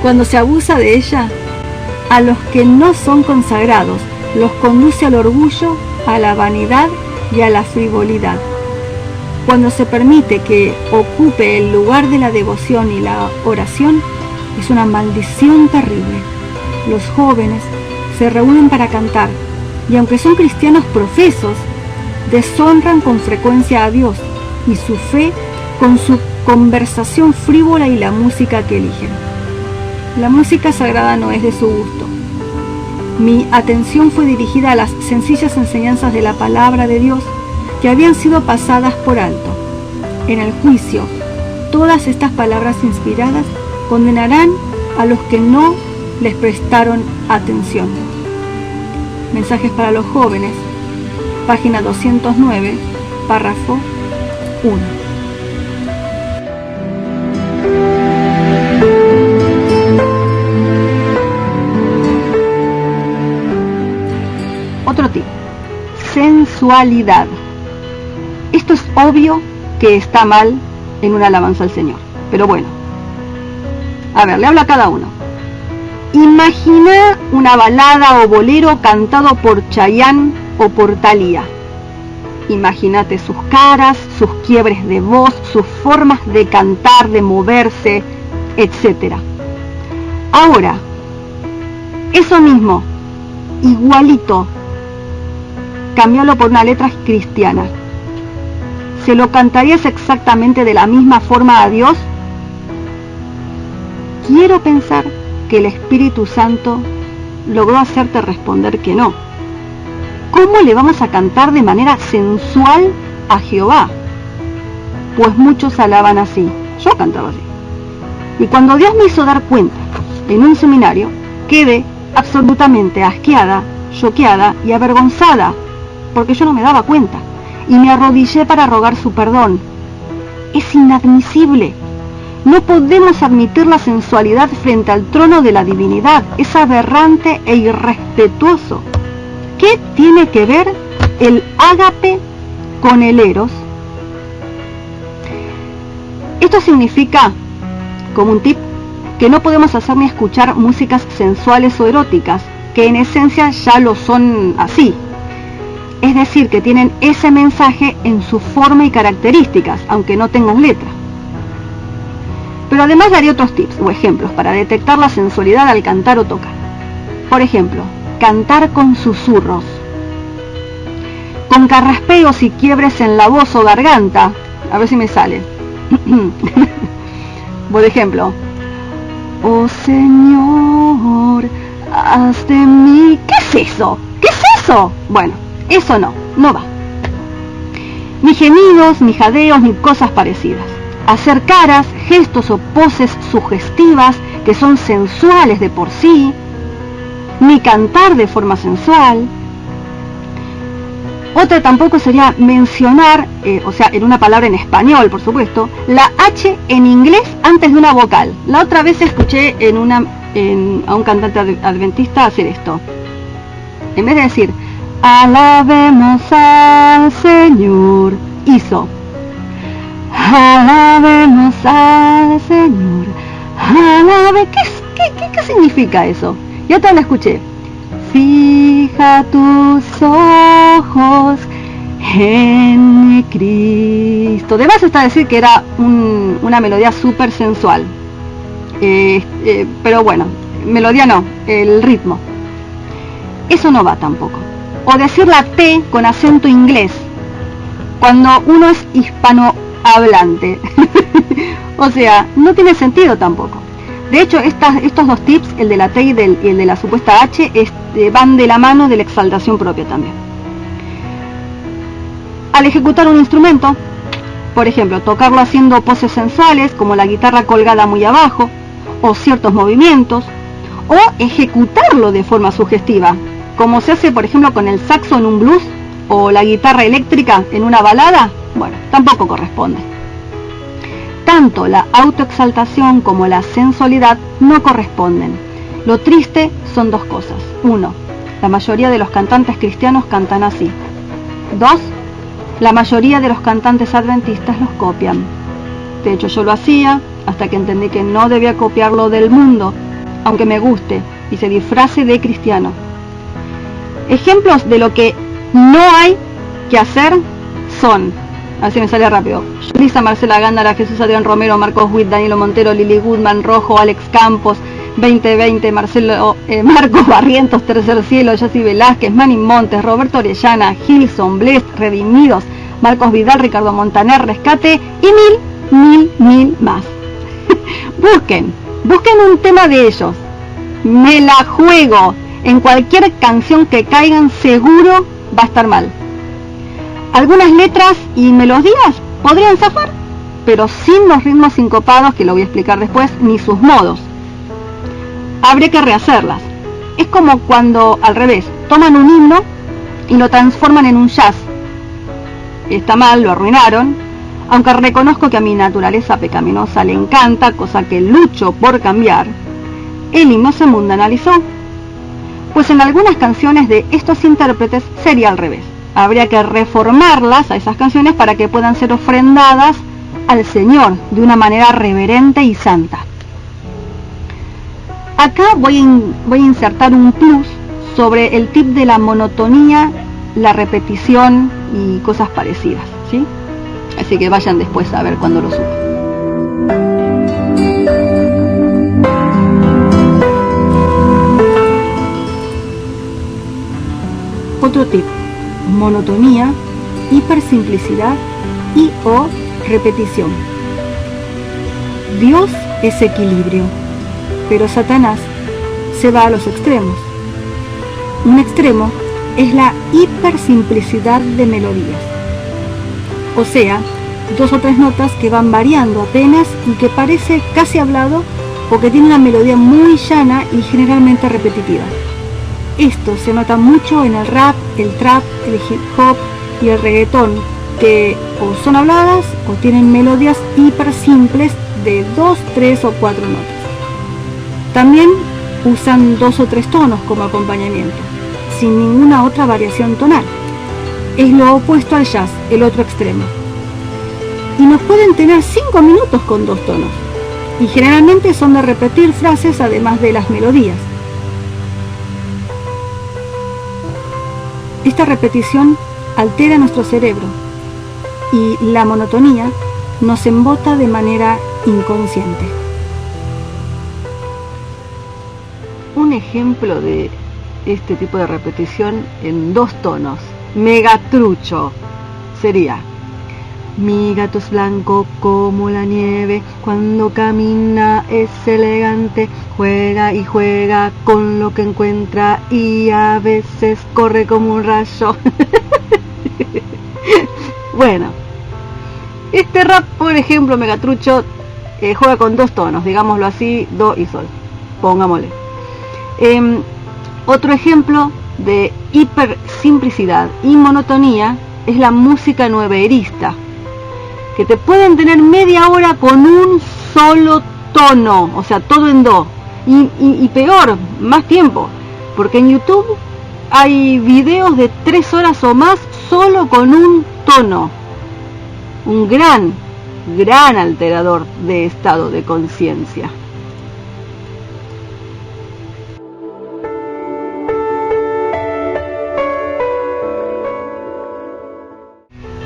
Cuando se abusa de ella, a los que no son consagrados los conduce al orgullo, a la vanidad y a la frivolidad. Cuando se permite que ocupe el lugar de la devoción y la oración, es una maldición terrible. Los jóvenes se reúnen para cantar, y aunque son cristianos profesos, deshonran con frecuencia a Dios y su fe con su conversación frívola y la música que eligen. La música sagrada no es de su gusto. Mi atención fue dirigida a las sencillas enseñanzas de la palabra de Dios que habían sido pasadas por alto. En el juicio, todas estas palabras inspiradas condenarán a los que no les prestaron atención. Mensajes para los jóvenes, página 209, párrafo 1. Otro tip: sensualidad. Esto es obvio que está mal en una alabanza al Señor, pero bueno, a ver, le hablo a cada uno. Imagina una balada o bolero cantado por Chayanne o por Thalía. Imagínate sus caras, sus quiebres de voz, sus formas de cantar, de moverse, etc. Ahora, eso mismo, igualito, cámbialo por una letra cristiana. ¿Se lo cantarías exactamente de la misma forma a Dios? Quiero pensar que el Espíritu Santo logró hacerte responder que no. ¿Cómo le vamos a cantar de manera sensual a Jehová? Pues muchos alaban así. Yo cantaba así. Y cuando Dios me hizo dar cuenta en un seminario, quedé absolutamente asqueada, choqueada y avergonzada, porque yo no me daba cuenta. Y me arrodillé para rogar su perdón. Es inadmisible. No podemos admitir la sensualidad frente al trono de la divinidad. Es aberrante e irrespetuoso. ¿Qué tiene que ver el ágape con el eros? Esto significa, como un tip, que no podemos hacer ni escuchar músicas sensuales o eróticas, que en esencia ya lo son así. Es decir, que tienen ese mensaje en su forma y características, aunque no tengan letra. Pero además daré otros tips o ejemplos para detectar la sensualidad al cantar o tocar. Por ejemplo, cantar con susurros, con carraspeos y quiebres en la voz o garganta. A ver si me sale. Por ejemplo, oh Señor, haz de mí. ¿Qué es eso? ¿Qué es eso? Bueno, eso no va. Ni gemidos, ni jadeos, ni cosas parecidas. Hacer caras, gestos o poses sugestivas que son sensuales de por sí, ni cantar de forma sensual. Otra tampoco sería mencionar, o sea, en una palabra en español, por supuesto, la H en inglés antes de una vocal. La otra vez escuché a un cantante adventista hacer esto. En vez de decir, alabemos al Señor, hizo, alabemos al Señor, ¿Qué significa eso? Y otra la escuché, fija tus ojos en Cristo. De base está decir que era una melodía súper sensual, pero bueno, melodía no, el ritmo. Eso no va tampoco. O decir la T con acento inglés cuando uno es hispanohablante. O sea, no tiene sentido tampoco. De hecho, estos dos tips, el de la T y el de la supuesta H, van de la mano de la exaltación propia también. Al ejecutar un instrumento, por ejemplo, tocarlo haciendo poses sensuales, como la guitarra colgada muy abajo, o ciertos movimientos, o ejecutarlo de forma sugestiva, como se hace, por ejemplo, con el saxo en un blues, o la guitarra eléctrica en una balada, bueno, tampoco corresponde. Tanto la autoexaltación como la sensualidad no corresponden. Lo triste son dos cosas. 1. La mayoría de los cantantes cristianos cantan así. 2. La mayoría de los cantantes adventistas los copian. De hecho, yo lo hacía hasta que entendí que no debía copiarlo del mundo, aunque me guste y se disfrace de cristiano. Ejemplos de lo que no hay que hacer son, así me sale rápido, Lisa, Marcela Gándara, Jesús Adrián Romero, Marcos Witt, Danilo Montero, Lili Goodman, Rojo, Alex Campos, 2020, Marcos Barrientos, Tercer Cielo, Jessy Velázquez, Manny Montes, Roberto Orellana, Gilson, Blest, Redimidos, Marcos Vidal, Ricardo Montaner, Rescate y mil más. Busquen un tema de ellos. Me la juego. En cualquier canción que caigan seguro va a estar mal. Algunas letras y melodías podrían zafar, pero sin los ritmos sincopados, que lo voy a explicar después, ni sus modos. Habría que rehacerlas. Es como cuando, al revés, toman un himno y lo transforman en un jazz. Está mal, lo arruinaron, aunque reconozco que a mi naturaleza pecaminosa le encanta, cosa que lucho por cambiar. El himno se mundanalizó, pues en algunas canciones de estos intérpretes sería al revés. Habría que reformarlas a esas canciones para que puedan ser ofrendadas al Señor de una manera reverente y santa. Acá voy a insertar un plus sobre el tip de la monotonía, la repetición y cosas parecidas, ¿sí? Así que vayan después a ver cuando lo subo. Otro tip: monotonía, hipersimplicidad y o repetición. Dios es equilibrio, pero Satanás se va a los extremos. Un extremo es la hipersimplicidad de melodías, o sea, 2 o 3 notas que van variando apenas y que parece casi hablado o que tiene una melodía muy llana y generalmente repetitiva. Esto se nota mucho en el rap, el trap, el hip hop y el reggaetón, que o son habladas o tienen melodías hiper simples de 2, 3 o 4 notas. También usan 2 o 3 tonos como acompañamiento, sin ninguna otra variación tonal. Es lo opuesto al jazz, el otro extremo. Y nos pueden tener 5 minutos con 2 tonos, y generalmente son de repetir frases además de las melodías. Esta repetición altera nuestro cerebro y la monotonía nos embota de manera inconsciente. Un ejemplo de este tipo de repetición en 2 tonos, mega trucho, sería: mi gato es blanco como la nieve, cuando camina es elegante, juega y juega con lo que encuentra y a veces corre como un rayo. Bueno, este rap, por ejemplo, megatrucho, juega con 2 tonos, digámoslo así, do y sol, pongámosle. Otro ejemplo de hipersimplicidad y monotonía es la música nueveirista, que te pueden tener media hora con un solo tono, o sea, todo en do, y peor, más tiempo, porque en YouTube hay videos de 3 horas o más solo con un tono, un gran alterador de estado de conciencia.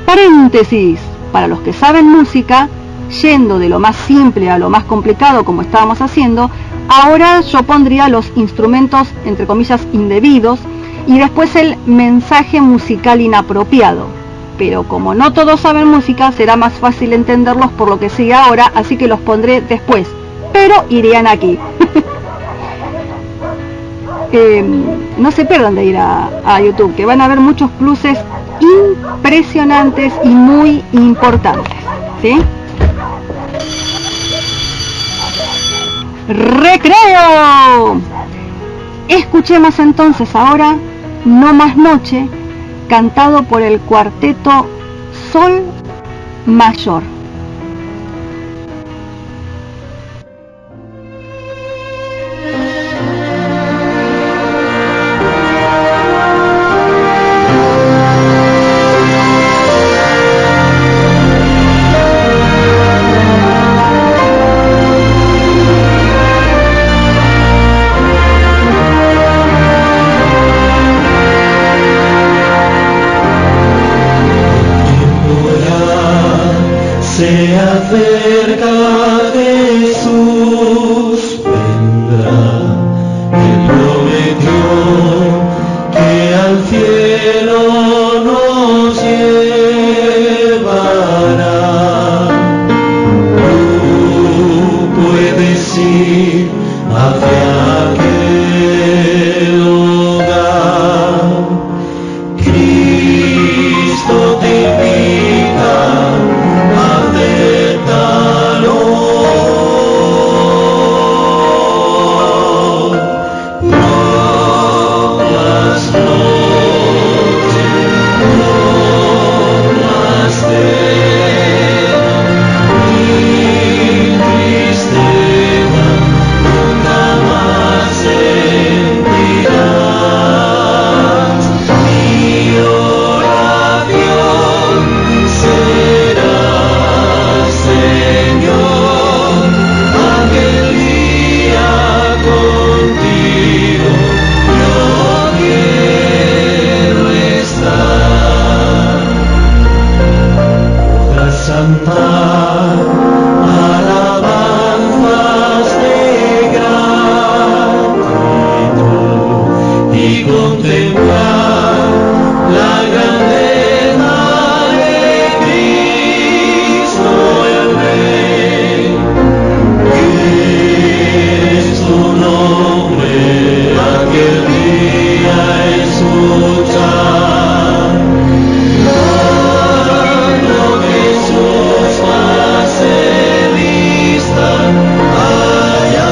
Paréntesis: para los que saben música, yendo de lo más simple a lo más complicado como estábamos haciendo, ahora yo pondría los instrumentos entre comillas indebidos y después el mensaje musical inapropiado. Pero como no todos saben música, será más fácil entenderlos por lo que sigue ahora, así que los pondré después, pero irían aquí. No se pierdan de ir a YouTube, que van a ver muchos pluses impresionantes y muy importantes, ¿sí? ¡Recreo! Escuchemos entonces ahora No Más Noche, cantado por el cuarteto Sol Mayor. Se acerca Jesús, vendrá, Él prometió que al cielo nos llevará. Tú puedes ir hacia aquel lugar. Cristo te invita, acéptalo cantar alabanzas de gratitud y contemplar la grandeza de Cristo el Rey. Es tu nombre aquel día escuchar. Cuando Jesús pase vista allá.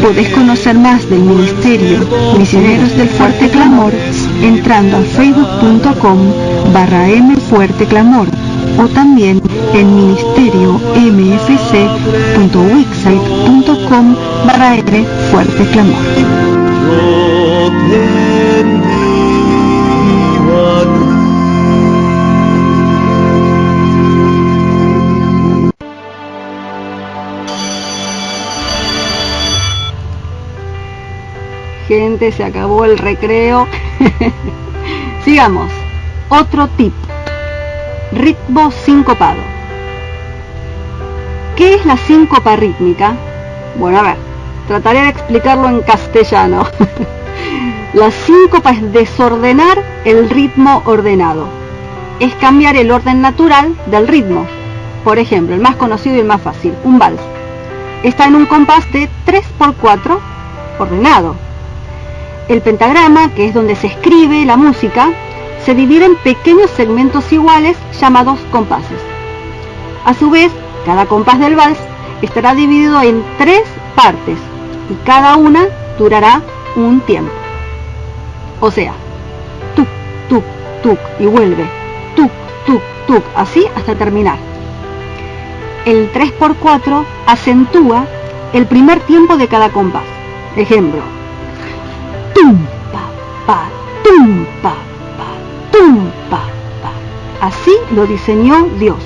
Podés conocer más del Ministerio Misioneros del Fuerte Clamor entrando a facebook.com/mfuerteclamor o también en ministeriomfc.wixsite.com/mfuerteclamor. Gente, se acabó el recreo. Sigamos. Otro tip. Ritmo sincopado. ¿Qué es la síncopa rítmica? Bueno, a ver, trataré de explicarlo en castellano. La síncopa es desordenar el ritmo ordenado. Es cambiar el orden natural del ritmo. Por ejemplo, el más conocido y el más fácil, un vals. Está en un compás de 3x4 ordenado. El pentagrama, que es donde se escribe la música, se divide en pequeños segmentos iguales llamados compases. A su vez, cada compás del vals estará dividido en 3 partes y cada una durará un tiempo. O sea, tuk, tuk, tuk y vuelve, tuk, tuk, tuk, así hasta terminar. El 3x4 acentúa el primer tiempo de cada compás. Ejemplo: tum, pa, pa, tum, pa, pa, tum, pa, pa. Así lo diseñó Dios.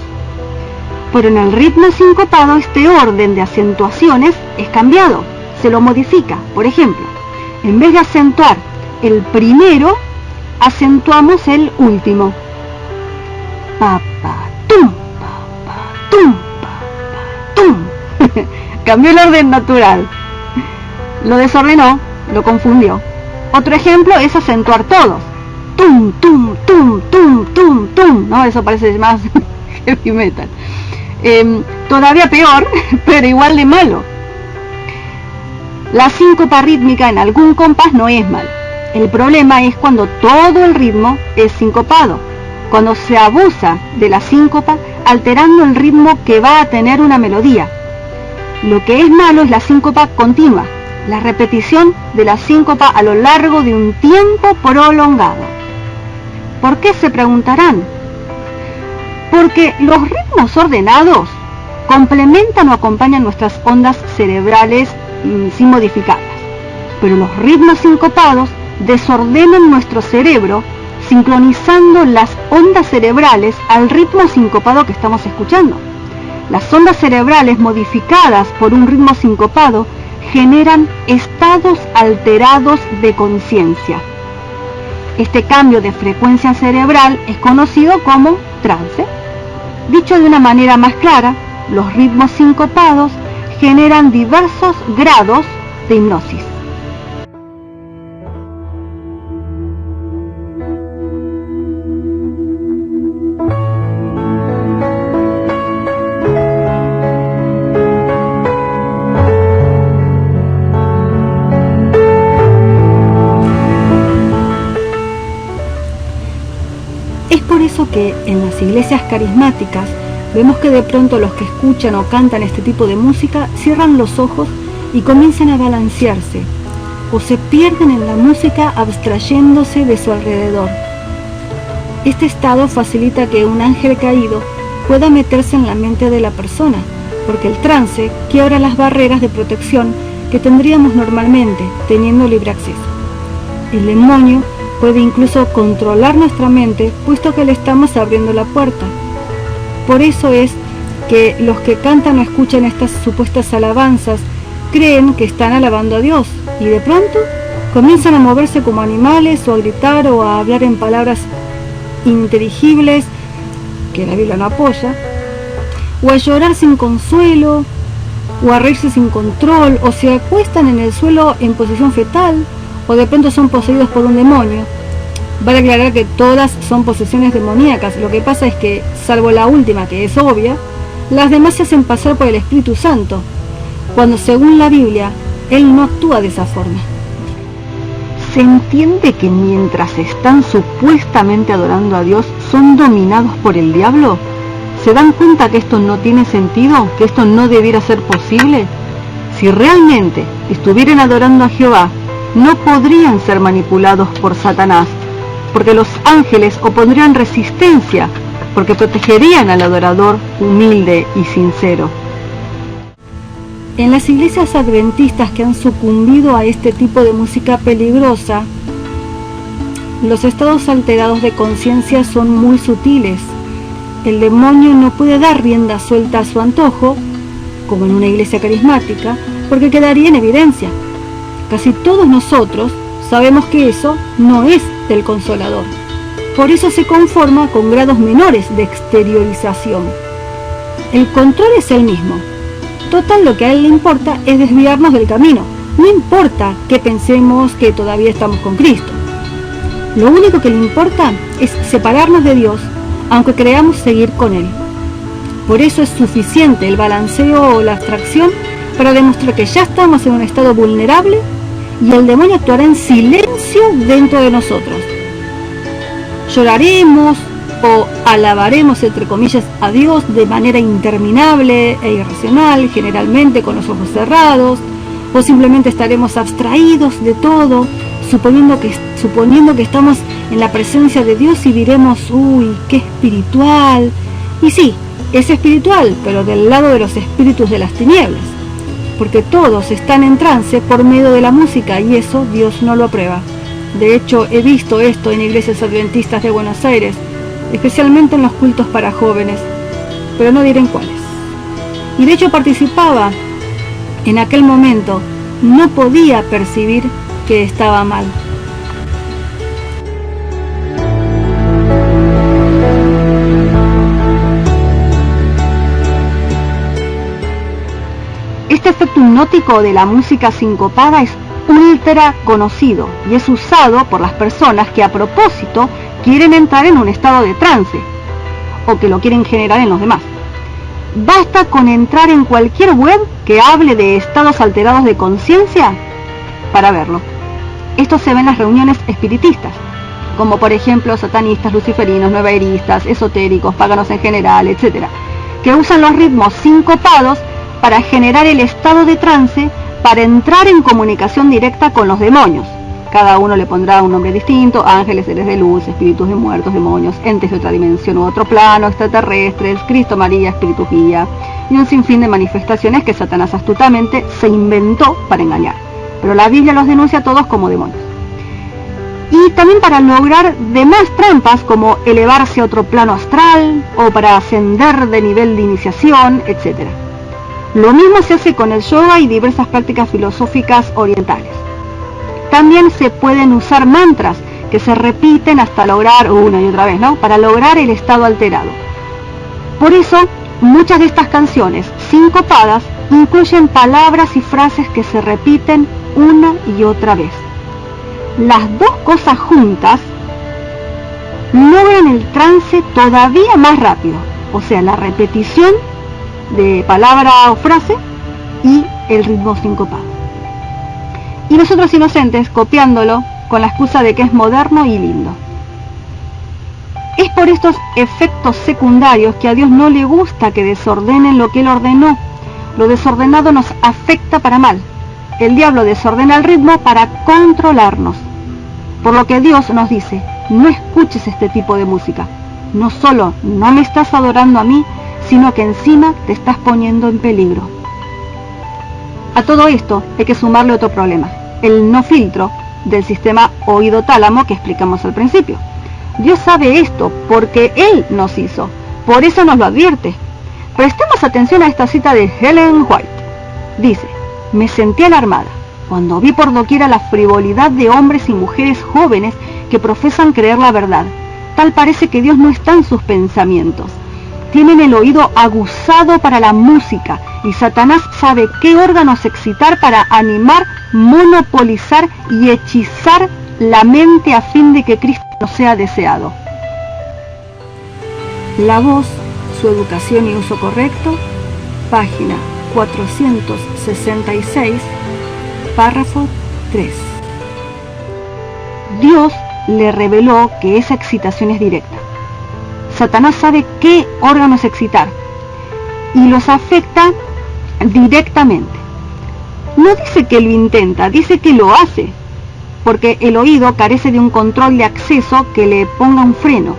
Pero en el ritmo sincopado este orden de acentuaciones es cambiado, se lo modifica. Por ejemplo, en vez de acentuar el primero, acentuamos el último. Pa, pa, tum, pa, pa, tum, pa, pa, tum. Cambió el orden natural. Lo desordenó, lo confundió. Otro ejemplo es acentuar todos. Tum, tum, tum, tum, tum, tum. pum, ¿no? Eso parece más heavy metal. Todavía peor, pero igual de malo. La síncopa rítmica en algún compás no es mal. El problema es cuando todo el ritmo es sincopado, cuando se abusa de la síncopa alterando el ritmo que va a tener una melodía. Lo que es malo es la síncopa continua, la repetición de la síncopa a lo largo de un tiempo prolongado. ¿Por qué?, se preguntarán. Porque los ritmos ordenados complementan o acompañan nuestras ondas cerebrales sin modificarlas, pero los ritmos sincopados desordenan nuestro cerebro, sincronizando las ondas cerebrales al ritmo sincopado que estamos escuchando. Las ondas cerebrales modificadas por un ritmo sincopado generan estados alterados de conciencia. Este cambio de frecuencia cerebral es conocido como trance. Dicho de una manera más clara, los ritmos sincopados generan diversos grados de hipnosis. Es por eso que en las iglesias carismáticas vemos que de pronto los que escuchan o cantan este tipo de música cierran los ojos y comienzan a balancearse, o se pierden en la música abstrayéndose de su alrededor. Este estado facilita que un ángel caído pueda meterse en la mente de la persona, porque el trance quiebra las barreras de protección que tendríamos normalmente teniendo libre acceso. El demonio puede incluso controlar nuestra mente, puesto que le estamos abriendo la puerta. Por eso es que los que cantan o escuchan estas supuestas alabanzas creen que están alabando a Dios, y de pronto comienzan a moverse como animales, o a gritar, o a hablar en palabras ininteligibles, que la Biblia no apoya, o a llorar sin consuelo, o a reírse sin control, o se acuestan en el suelo en posición fetal, o de pronto son poseídos por un demonio. Vale aclarar que todas son posesiones demoníacas. Lo que pasa es que, salvo la última, que es obvia, las demás se hacen pasar por el Espíritu Santo, cuando según la Biblia, Él no actúa de esa forma. Se entiende que mientras están supuestamente adorando a Dios, son dominados por el diablo. ¿Se dan cuenta que esto no tiene sentido? ¿Que esto no debiera ser posible? Si realmente estuvieran adorando a Jehová, no podrían ser manipulados por Satanás, porque los ángeles opondrían resistencia, porque protegerían al adorador humilde y sincero. En las iglesias adventistas que han sucumbido a este tipo de música peligrosa, los estados alterados de conciencia son muy sutiles. El demonio no puede dar rienda suelta a su antojo, como en una iglesia carismática, porque quedaría en evidencia. Casi todos nosotros sabemos que eso no es del Consolador. Por eso se conforma con grados menores de exteriorización. El control es el mismo. Total, lo que a él le importa es desviarnos del camino. No importa que pensemos que todavía estamos con Cristo. Lo único que le importa es separarnos de Dios, aunque creamos seguir con Él. Por eso es suficiente el balanceo o la abstracción para demostrar que ya estamos en un estado vulnerable, y el demonio actuará en silencio dentro de nosotros. Lloraremos o alabaremos, entre comillas, a Dios de manera interminable e irracional, generalmente con los ojos cerrados, o simplemente estaremos abstraídos de todo, suponiendo que estamos en la presencia de Dios, y diremos: uy, qué espiritual. Y sí, es espiritual, pero del lado de los espíritus de las tinieblas, porque todos están en trance por medio de la música, y eso Dios no lo aprueba. De hecho, he visto esto en iglesias adventistas de Buenos Aires, especialmente en los cultos para jóvenes, pero no diré en cuáles. Y de hecho participaba en aquel momento, no podía percibir que estaba mal. Este efecto hipnótico de la música sincopada es ultra conocido y es usado por las personas que a propósito quieren entrar en un estado de trance, o que lo quieren generar en los demás. Basta con entrar en cualquier web que hable de estados alterados de conciencia para verlo. Esto se ve en las reuniones espiritistas, como por ejemplo satanistas, luciferinos, nuevaeristas, esotéricos, paganos en general, etc., que usan los ritmos sincopados para generar el estado de trance para entrar en comunicación directa con los demonios. Cada uno le pondrá un nombre distinto: ángeles, seres de luz, espíritus de muertos, demonios, entes de otra dimensión u otro plano, extraterrestres, Cristo, María, espíritu guía, y un sinfín de manifestaciones que Satanás astutamente se inventó para engañar. Pero la Biblia los denuncia a todos como demonios. Y también para lograr demás trampas como elevarse a otro plano astral o para ascender de nivel de iniciación, etc. Lo mismo se hace con el yoga y diversas prácticas filosóficas orientales. También se pueden usar mantras que se repiten hasta lograr una y otra vez, ¿no? Para lograr el estado alterado. Por eso, muchas de estas canciones sincopadas incluyen palabras y frases que se repiten una y otra vez. Las dos cosas juntas logran el trance todavía más rápido, o sea, la repetición de palabra o frase y el ritmo sincopado. Y nosotros inocentes copiándolo con la excusa de que es moderno y lindo. Es por estos efectos secundarios que a Dios no le gusta que desordenen lo que Él ordenó. Lo desordenado nos afecta para mal. El diablo desordena el ritmo para controlarnos. Por lo que Dios nos dice: no escuches este tipo de música. No solo no me estás adorando a mí, sino que encima te estás poniendo en peligro. A todo esto hay que sumarle otro problema: el no filtro del sistema oído-tálamo que explicamos al principio. Dios sabe esto porque Él nos hizo, por eso nos lo advierte. Prestemos atención a esta cita de Ellen White. Dice: me sentí alarmada cuando vi por doquiera la frivolidad de hombres y mujeres jóvenes que profesan creer la verdad. Tal parece que Dios no está en sus pensamientos. Tienen el oído aguzado para la música y Satanás sabe qué órganos excitar para animar, monopolizar y hechizar la mente a fin de que Cristo no sea deseado. La voz, su educación y uso correcto, página 466, párrafo 3. Dios le reveló que esa excitación es directa. Satanás sabe qué órganos excitar y los afecta directamente. No dice que lo intenta, dice que lo hace, porque el oído carece de un control de acceso que le ponga un freno.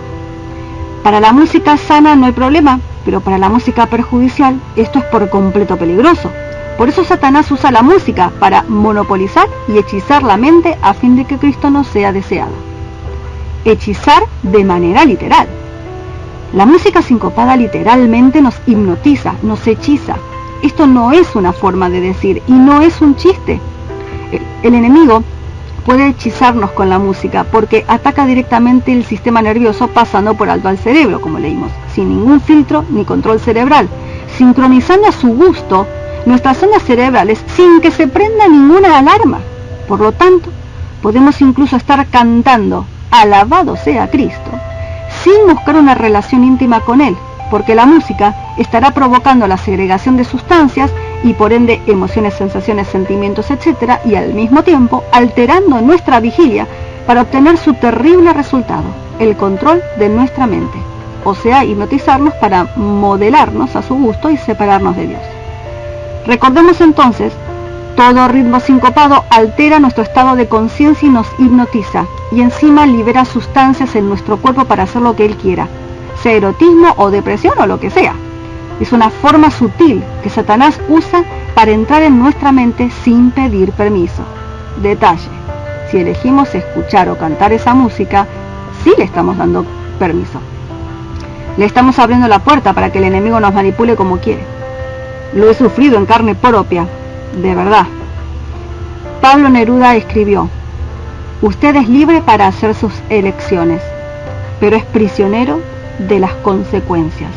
Para la música sana no hay problema, pero para la música perjudicial esto es por completo peligroso. Por eso Satanás usa la música para monopolizar y hechizar la mente a fin de que Cristo no sea deseado. Hechizar de manera literal. La música sincopada literalmente nos hipnotiza, nos hechiza. Esto no es una forma de decir y no es un chiste. El enemigo puede hechizarnos con la música porque ataca directamente el sistema nervioso pasando por alto al cerebro, como leímos, sin ningún filtro ni control cerebral, sincronizando a su gusto nuestras zonas cerebrales sin que se prenda ninguna alarma. Por lo tanto, podemos incluso estar cantando "Alabado sea Cristo" sin buscar una relación íntima con Él, porque la música estará provocando la segregación de sustancias y por ende emociones, sensaciones, sentimientos, etc., y al mismo tiempo alterando nuestra vigilia para obtener su terrible resultado, el control de nuestra mente, o sea, hipnotizarnos para modelarnos a su gusto y separarnos de Dios. Recordemos entonces, todo ritmo sincopado altera nuestro estado de conciencia y nos hipnotiza, y encima libera sustancias en nuestro cuerpo para hacer lo que Él quiera, sea erotismo o depresión o lo que sea. Es una forma sutil que Satanás usa para entrar en nuestra mente sin pedir permiso. Detalle: si elegimos escuchar o cantar esa música, sí le estamos dando permiso. Le estamos abriendo la puerta para que el enemigo nos manipule como quiere. Lo he sufrido en carne propia, de verdad. Pablo Neruda escribió: usted es libre para hacer sus elecciones, pero es prisionero de las consecuencias.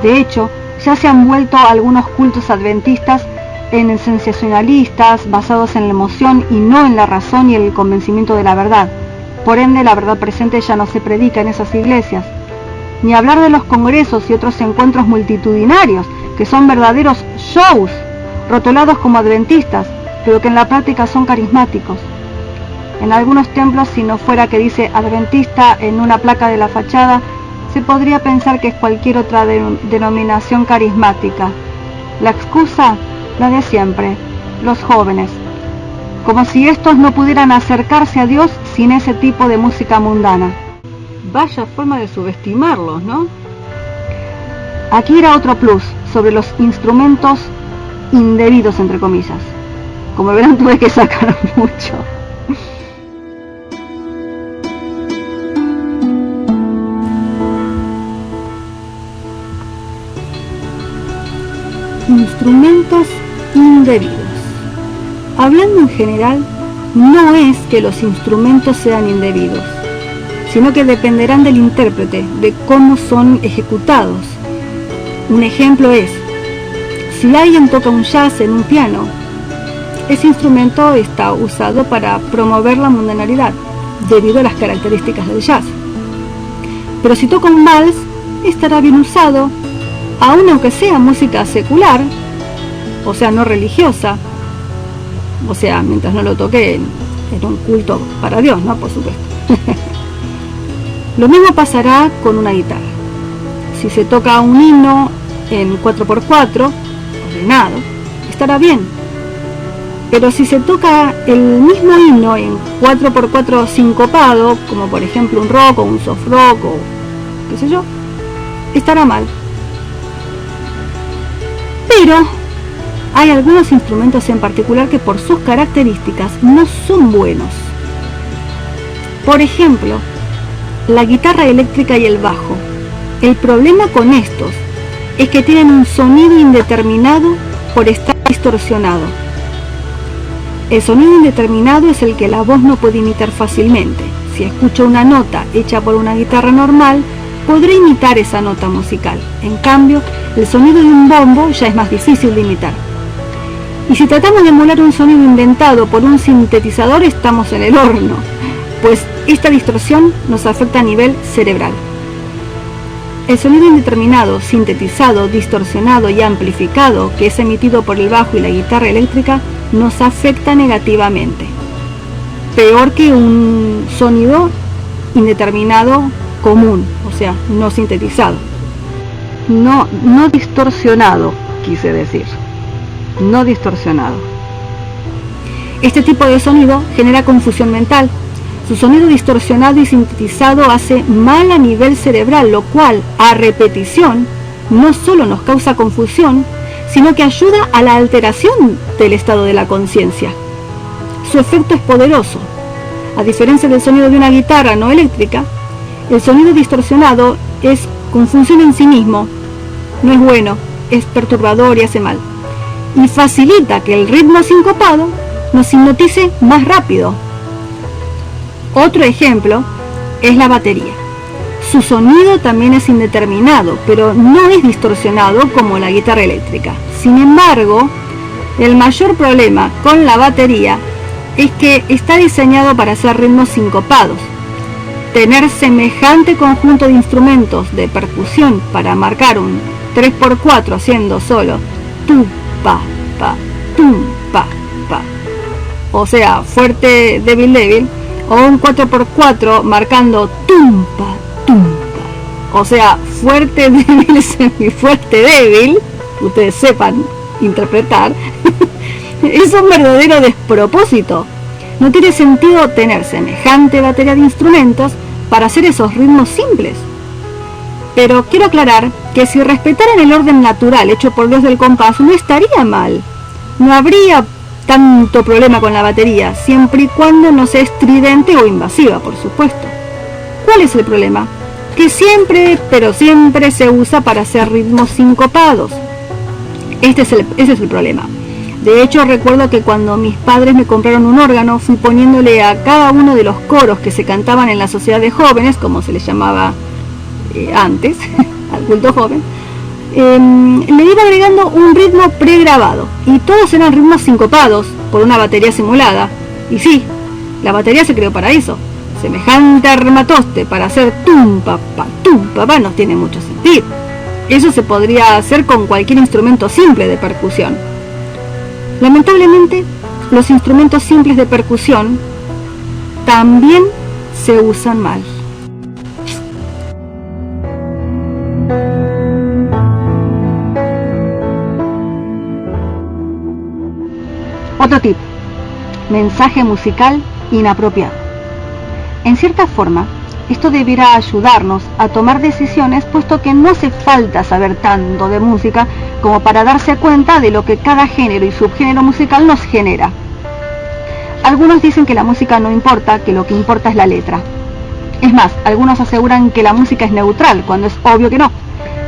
De hecho, ya se han vuelto algunos cultos adventistas en sensacionalistas, basados en la emoción y no en la razón y el convencimiento de la verdad. Por ende, la verdad presente ya no se predica en esas iglesias. Ni hablar de los congresos y otros encuentros multitudinarios, que son verdaderos shows, rotulados como adventistas, pero que en la práctica son carismáticos. En algunos templos, si no fuera que dice adventista en una placa de la fachada, se podría pensar que es cualquier otra denominación carismática. La excusa, la de siempre, los jóvenes. Como si estos no pudieran acercarse a Dios sin ese tipo de música mundana. Vaya forma de subestimarlos, ¿no? Aquí era otro plus sobre los instrumentos indebidos, entre comillas. Como verán, tuve que sacar mucho. Instrumentos indebidos. Hablando en general, no es que los instrumentos sean indebidos, sino que dependerán del intérprete, de cómo son ejecutados. Un ejemplo es, si alguien toca un jazz en un piano, ese instrumento está usado para promover la mundanalidad, debido a las características del jazz. Pero si toca un vals, estará bien usado, aun aunque sea música secular, o sea, no religiosa, o sea, mientras no lo toque en un culto para Dios, ¿no? Por supuesto. Lo mismo pasará con una guitarra. Si se toca un himno en 4x4, ordenado, estará bien. Pero si se toca el mismo himno en 4x4 sincopado, como por ejemplo un rock o un soft rock o qué sé yo, estará mal. Pero hay algunos instrumentos en particular que por sus características no son buenos. Por ejemplo, la guitarra eléctrica y el bajo. El problema con estos es que tienen un sonido indeterminado por estar distorsionado. El sonido indeterminado es el que la voz no puede imitar fácilmente. Si escucho una nota hecha por una guitarra normal, podré imitar esa nota musical. En cambio, el sonido de un bombo ya es más difícil de imitar. Y si tratamos de emular un sonido inventado por un sintetizador, estamos en el horno, pues esta distorsión nos afecta a nivel cerebral. El sonido indeterminado, sintetizado, distorsionado y amplificado que es emitido por el bajo y la guitarra eléctrica nos afecta negativamente. Peor que un sonido indeterminado común, o sea, no sintetizado. No distorsionado, quise decir. No distorsionado. Este tipo de sonido genera confusión mental. Su sonido distorsionado y sintetizado hace mal a nivel cerebral, lo cual, a repetición, no solo nos causa confusión, sino que ayuda a la alteración del estado de la conciencia. Su efecto es poderoso. A diferencia del sonido de una guitarra no eléctrica, el sonido distorsionado es confusión en sí mismo. No es bueno, es perturbador y hace mal. Y facilita que el ritmo sincopado nos hipnotice más rápido. Otro ejemplo es la batería. Su sonido también es indeterminado, pero no es distorsionado como la guitarra eléctrica. Sin embargo, el mayor problema con la batería es que está diseñado para hacer ritmos sincopados. Tener semejante conjunto de instrumentos de percusión para marcar un 3x4 haciendo solo tum, pa, pa, tum, pa, pa. O sea, fuerte, débil, débil. O un 4x4 marcando tum, pa, tum, pa. O sea, fuerte, débil, semifuerte, débil. Ustedes sepan interpretar. Es un verdadero despropósito. No tiene sentido tener semejante batería de instrumentos para hacer esos ritmos simples. Pero quiero aclarar que si respetaran el orden natural hecho por Dios del compás, no estaría mal. No habría tanto problema con la batería, siempre y cuando no sea estridente o invasiva, por supuesto. ¿Cuál es el problema? Que siempre, pero siempre se usa para hacer ritmos sincopados. Ese es el problema. De hecho, recuerdo que cuando mis padres me compraron un órgano, fui poniéndole a cada uno de los coros que se cantaban en la sociedad de jóvenes, como se les llamaba antes, al culto joven, le iba agregando un ritmo pregrabado, y todos eran ritmos sincopados por una batería simulada. Y sí, la batería se creó para eso. semejante armatoste para hacer tum papá no tiene mucho sentido. Eso se podría hacer con cualquier instrumento simple de percusión. Lamentablemente, los instrumentos simples de percusión también se usan mal. Otro tip: mensaje musical inapropiado. En cierta forma, esto debiera ayudarnos a tomar decisiones, puesto que no hace falta saber tanto de música como para darse cuenta de lo que cada género y subgénero musical nos genera. Algunos dicen que la música no importa, que lo que importa es la letra. Es más, algunos aseguran que la música es neutral, cuando es obvio que no.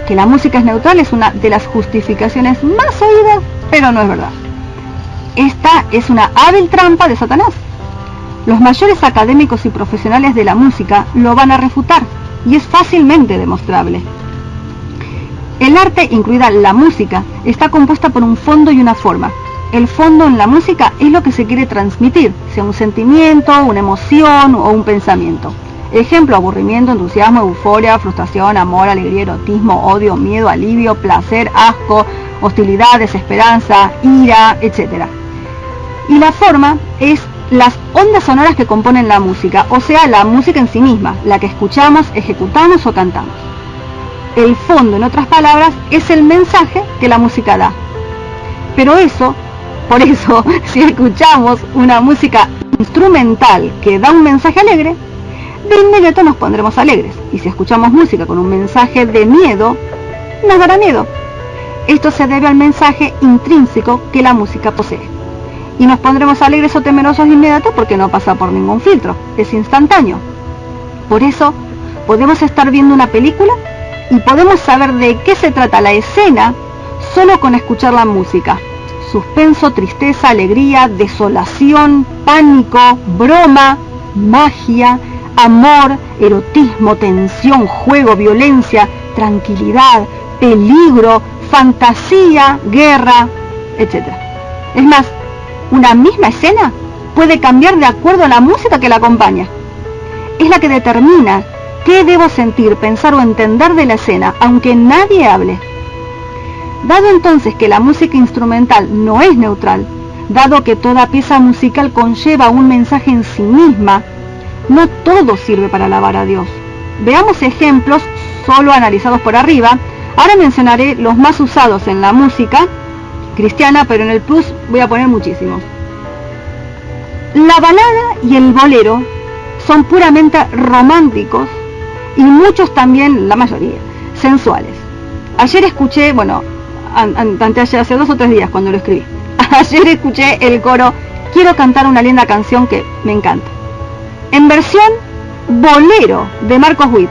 Que la música es neutral es una de las justificaciones más oídas, pero no es verdad. Esta es una hábil trampa de Satanás. Los mayores académicos y profesionales de la música lo van a refutar, y es fácilmente demostrable. El arte, incluida la música, está compuesta por un fondo y una forma. El fondo en la música es lo que se quiere transmitir, sea un sentimiento, una emoción o un pensamiento. Ejemplo: aburrimiento, entusiasmo, euforia, frustración, amor, alegría, erotismo, odio, miedo, alivio, placer, asco, hostilidad, desesperanza, ira, etc. Y la forma es las ondas sonoras que componen la música, o sea, la música en sí misma, la que escuchamos, ejecutamos o cantamos. El fondo, en otras palabras, es el mensaje que la música da. Pero por eso, si escuchamos una música instrumental que da un mensaje alegre, de inmediato nos pondremos alegres. Y si escuchamos música con un mensaje de miedo, nos dará miedo. Esto se debe al mensaje intrínseco que la música posee. Y nos pondremos alegres o temerosos de inmediato porque no pasa por ningún filtro, es instantáneo. Por eso, podemos estar viendo una película y podemos saber de qué se trata la escena solo con escuchar la música. Suspenso, tristeza, alegría, desolación, pánico, broma, magia, amor, erotismo, tensión, juego, violencia, tranquilidad, peligro, fantasía, guerra, etc. Es más, una misma escena puede cambiar de acuerdo a la música que la acompaña. Es la que determina qué debo sentir, pensar o entender de la escena, aunque nadie hable. Dado entonces que la música instrumental no es neutral, dado que toda pieza musical conlleva un mensaje en sí misma, no todo sirve para alabar a Dios. Veamos ejemplos solo analizados por arriba. Ahora mencionaré los más usados en la música cristiana, pero en el plus voy a poner muchísimos. La balada y el bolero son puramente románticos y muchos también, la mayoría, sensuales. Ayer escuché, hace 2 o 3 días cuando lo escribí, ayer escuché el coro Quiero cantar una linda canción que me encanta, en versión bolero de Marcos Witt,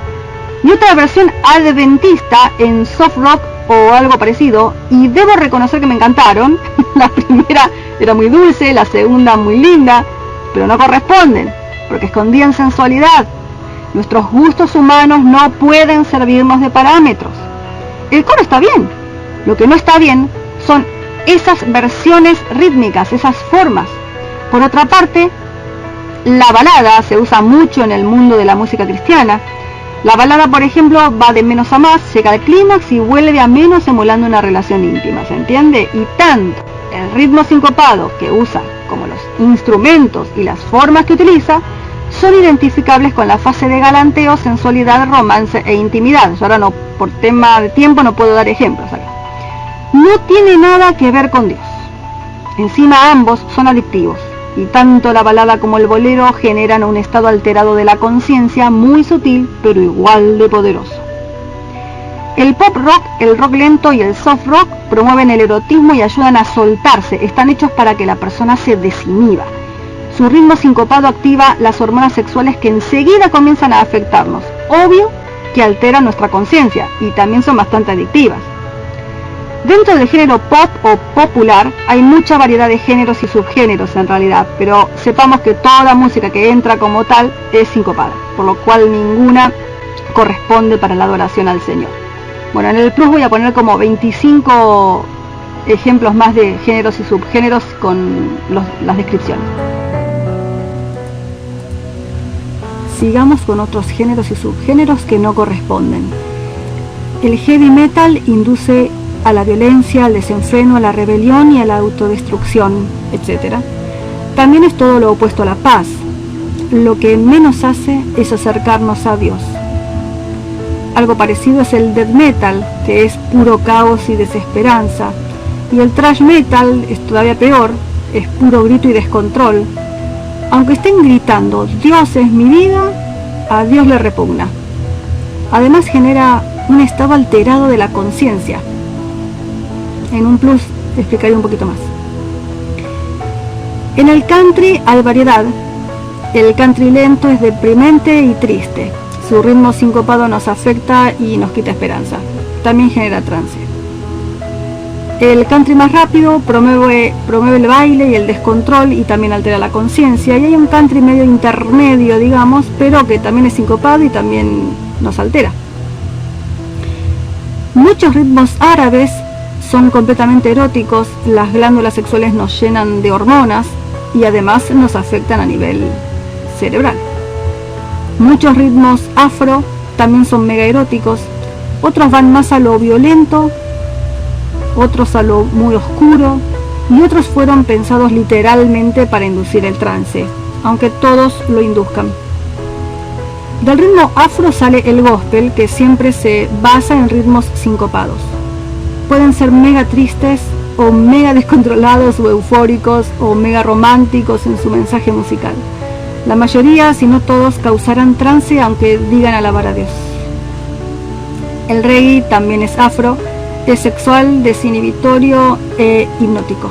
y otra versión adventista en soft rock o algo parecido, y debo reconocer que me encantaron. La primera era muy dulce, la segunda muy linda, pero no corresponden, porque escondían sensualidad. Nuestros gustos humanos no pueden servirnos de parámetros. El coro está bien, lo que no está bien son esas versiones rítmicas, esas formas. Por otra parte, la balada se usa mucho en el mundo de la música cristiana. La balada, por ejemplo, va de menos a más, llega al clímax y vuelve a menos emulando una relación íntima, ¿se entiende? Y tanto el ritmo sincopado que usa como los instrumentos y las formas que utiliza son identificables con la fase de galanteo, sensualidad, romance e intimidad. Yo ahora por tema de tiempo no puedo dar ejemplos acá. No tiene nada que ver con Dios. Encima ambos son adictivos. Y tanto la balada como el bolero generan un estado alterado de la conciencia muy sutil, pero igual de poderoso. El pop rock, el rock lento y el soft rock promueven el erotismo y ayudan a soltarse. Están hechos para que la persona se desinhiba. Su ritmo sincopado activa las hormonas sexuales que enseguida comienzan a afectarnos. Obvio que alteran nuestra conciencia y también son bastante adictivas. Dentro del género pop o popular hay mucha variedad de géneros y subgéneros en realidad, pero sepamos que toda música que entra como tal es sincopada, por lo cual ninguna corresponde para la adoración al Señor. Bueno, en el plus voy a poner como 25 ejemplos más de géneros y subgéneros con las descripciones. sigamos con otros géneros y subgéneros que no corresponden. El heavy metal induce a la violencia, al desenfreno, a la rebelión y a la autodestrucción, etc. También es todo lo opuesto a la paz. Lo que menos hace es acercarnos a Dios. Algo parecido es el death metal, que es puro caos y desesperanza. Y el thrash metal es todavía peor, es puro grito y descontrol. Aunque estén gritando, Dios es mi vida, a Dios le repugna. Además genera un estado alterado de la conciencia. En un plus explicaré un poquito más. En el country hay variedad. El country lento es deprimente y triste. Su ritmo sincopado nos afecta y nos quita esperanza. También genera trance. El country más rápido promueve el baile y el descontrol y también altera la conciencia. Y hay un country medio intermedio, digamos, pero que también es sincopado y también nos altera. Muchos ritmos árabes son completamente eróticos, las glándulas sexuales nos llenan de hormonas y además nos afectan a nivel cerebral. Muchos ritmos afro también son mega eróticos, otros van más a lo violento, otros a lo muy oscuro y otros fueron pensados literalmente para inducir el trance, aunque todos lo induzcan. Del ritmo afro sale el gospel, que siempre se basa en ritmos sincopados. Pueden ser mega tristes o mega descontrolados o eufóricos o mega románticos en su mensaje musical. La mayoría, si no todos, causarán trance aunque digan alabar a Dios. El reggae también es afro, es sexual, desinhibitorio e hipnótico.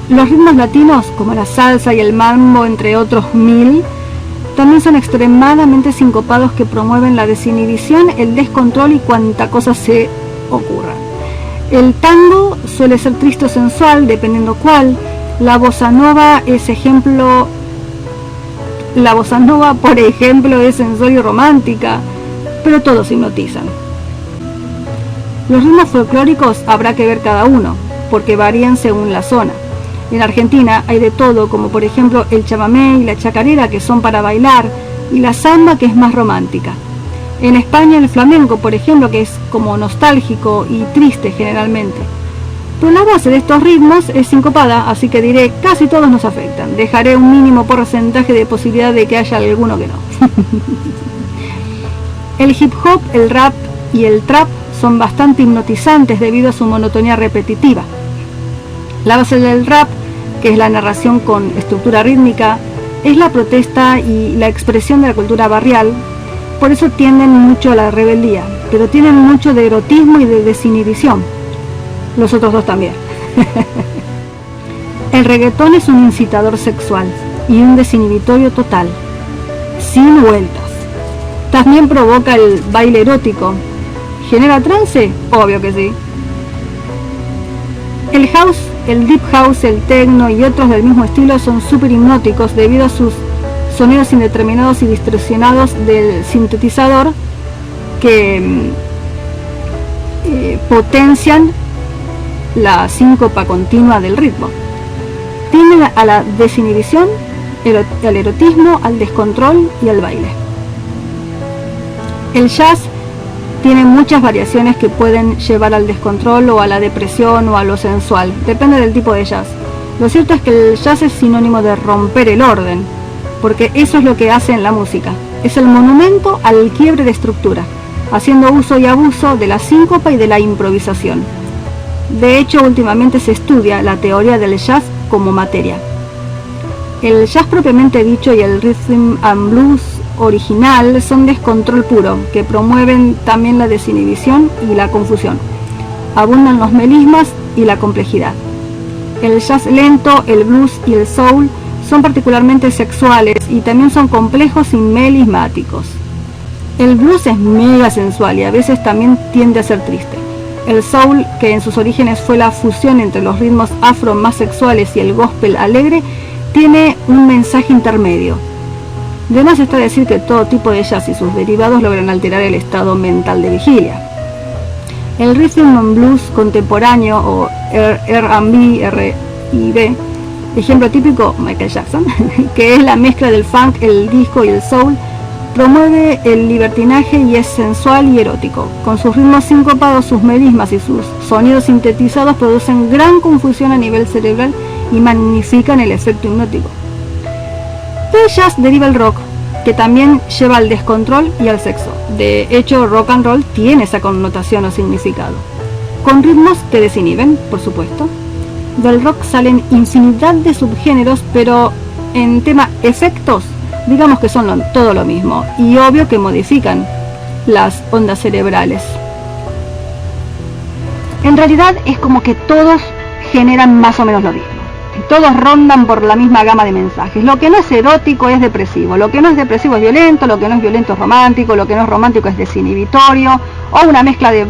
Los ritmos latinos, como la salsa y el mambo, entre otros 1000, también son extremadamente sincopados que promueven la desinhibición, el descontrol y cuanta cosa se ocurra. El tango suele ser triste o sensual, dependiendo cuál. La bossa nova, por ejemplo, es sensual y romántica, pero todos hipnotizan. Los ritmos folclóricos habrá que ver cada uno, porque varían según la zona. En Argentina hay de todo, como por ejemplo el chamamé y la chacarera, que son para bailar, y la samba, que es más romántica. En España el flamenco, por ejemplo, que es como nostálgico y triste generalmente. Pero la base de estos ritmos es sincopada, así que diré casi todos nos afectan. Dejaré un mínimo porcentaje de posibilidad de que haya alguno que no. El hip hop, el rap y el trap son bastante hipnotizantes debido a su monotonía repetitiva. La base del rap, que es la narración con estructura rítmica, es la protesta y la expresión de la cultura barrial. Por eso tienden mucho a la rebeldía, pero tienen mucho de erotismo y de desinhibición. Los otros dos también. El reggaetón es un incitador sexual y un desinhibitorio total, sin vueltas. También provoca el baile erótico. ¿Genera trance? Obvio que sí. El house, el deep house, el techno y otros del mismo estilo son súper hipnóticos debido a sus sonidos indeterminados y distorsionados del sintetizador que potencian la síncopa continua del ritmo. Tienden a la desinhibición, al erotismo, al descontrol y al baile. El jazz tiene muchas variaciones que pueden llevar al descontrol o a la depresión o a lo sensual, depende del tipo de jazz. Lo cierto es que el jazz es sinónimo de romper el orden, porque eso es lo que hace en la música. Es el monumento al quiebre de estructura, haciendo uso y abuso de la síncopa y de la improvisación. De hecho, últimamente se estudia la teoría del jazz como materia. El jazz propiamente dicho y el rhythm and blues original son descontrol puro, que promueven también la desinhibición y la confusión. Abundan los melismas y la complejidad. El jazz lento, el blues y el soul son particularmente sexuales y también son complejos y melismáticos. El blues es mega sensual y a veces también tiende a ser triste. El soul, que en sus orígenes fue la fusión entre los ritmos afro más sexuales y el gospel alegre, tiene un mensaje intermedio. De más está decir que todo tipo de jazz y sus derivados logran alterar el estado mental de vigilia. El rhythm and blues contemporáneo o R&B, R&B, ejemplo típico Michael Jackson, que es la mezcla del funk, el disco y el soul, promueve el libertinaje y es sensual y erótico. Con sus ritmos sincopados, sus melismas y sus sonidos sintetizados producen gran confusión a nivel cerebral y magnifican el efecto hipnótico. Del jazz deriva el rock, que también lleva al descontrol y al sexo. De hecho, rock and roll tiene esa connotación o significado, con ritmos que desinhiben, por supuesto. Del rock salen infinidad de subgéneros, pero en tema efectos, digamos que son todo lo mismo, y obvio que modifican las ondas cerebrales. En realidad es como que todos generan más o menos lo mismo. Todos rondan por la misma gama de mensajes. Lo que no es erótico es depresivo, lo que no es depresivo es violento, lo que no es violento es romántico, lo que no es romántico es desinhibitorio, o una mezcla de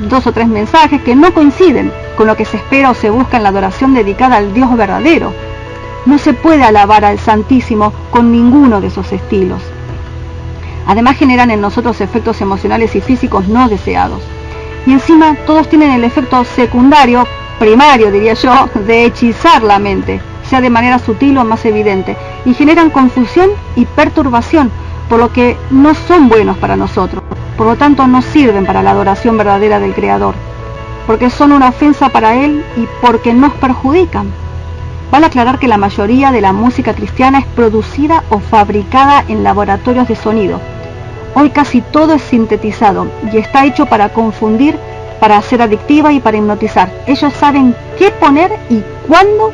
2 o 3 mensajes que no coinciden con lo que se espera o se busca en la adoración dedicada al Dios verdadero. No se puede alabar al Santísimo con ninguno de esos estilos. Además generan en nosotros efectos emocionales y físicos no deseados. Y encima todos tienen el efecto secundario, primario diría yo, de hechizar la mente, sea de manera sutil o más evidente, y generan confusión y perturbación, por lo que no son buenos para nosotros. Por lo tanto no sirven para la adoración verdadera del Creador, porque son una ofensa para Él y porque nos perjudican. Vale aclarar que la mayoría de la música cristiana es producida o fabricada en laboratorios de sonido. Hoy casi todo es sintetizado y está hecho para confundir, para hacer adictiva y para hipnotizar. Ellos saben qué poner y cuándo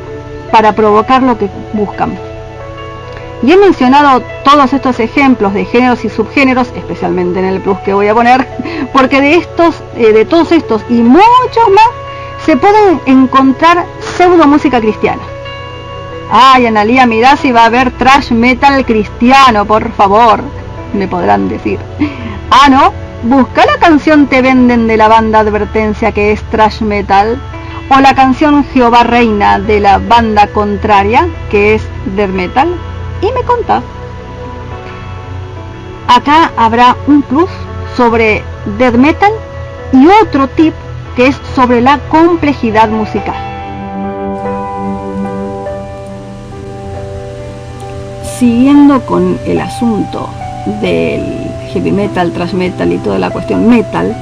para provocar lo que buscan. Y he mencionado todos estos ejemplos de géneros y subgéneros, especialmente en el plus que voy a poner, porque de todos estos y muchos más se pueden encontrar pseudo música cristiana. Ay, Analía, mirá si va a haber trash metal cristiano, por favor, me podrán decir. Ah, ¿no? Busca la canción Te Venden de la banda Advertencia, que es trash metal, o la canción Jehová Reina de la banda Contraria, que es death metal, y me contás. Acá habrá un plus sobre death metal y otro tip que es sobre la complejidad musical. Siguiendo con el asunto del heavy metal, thrash metal y toda la cuestión metal,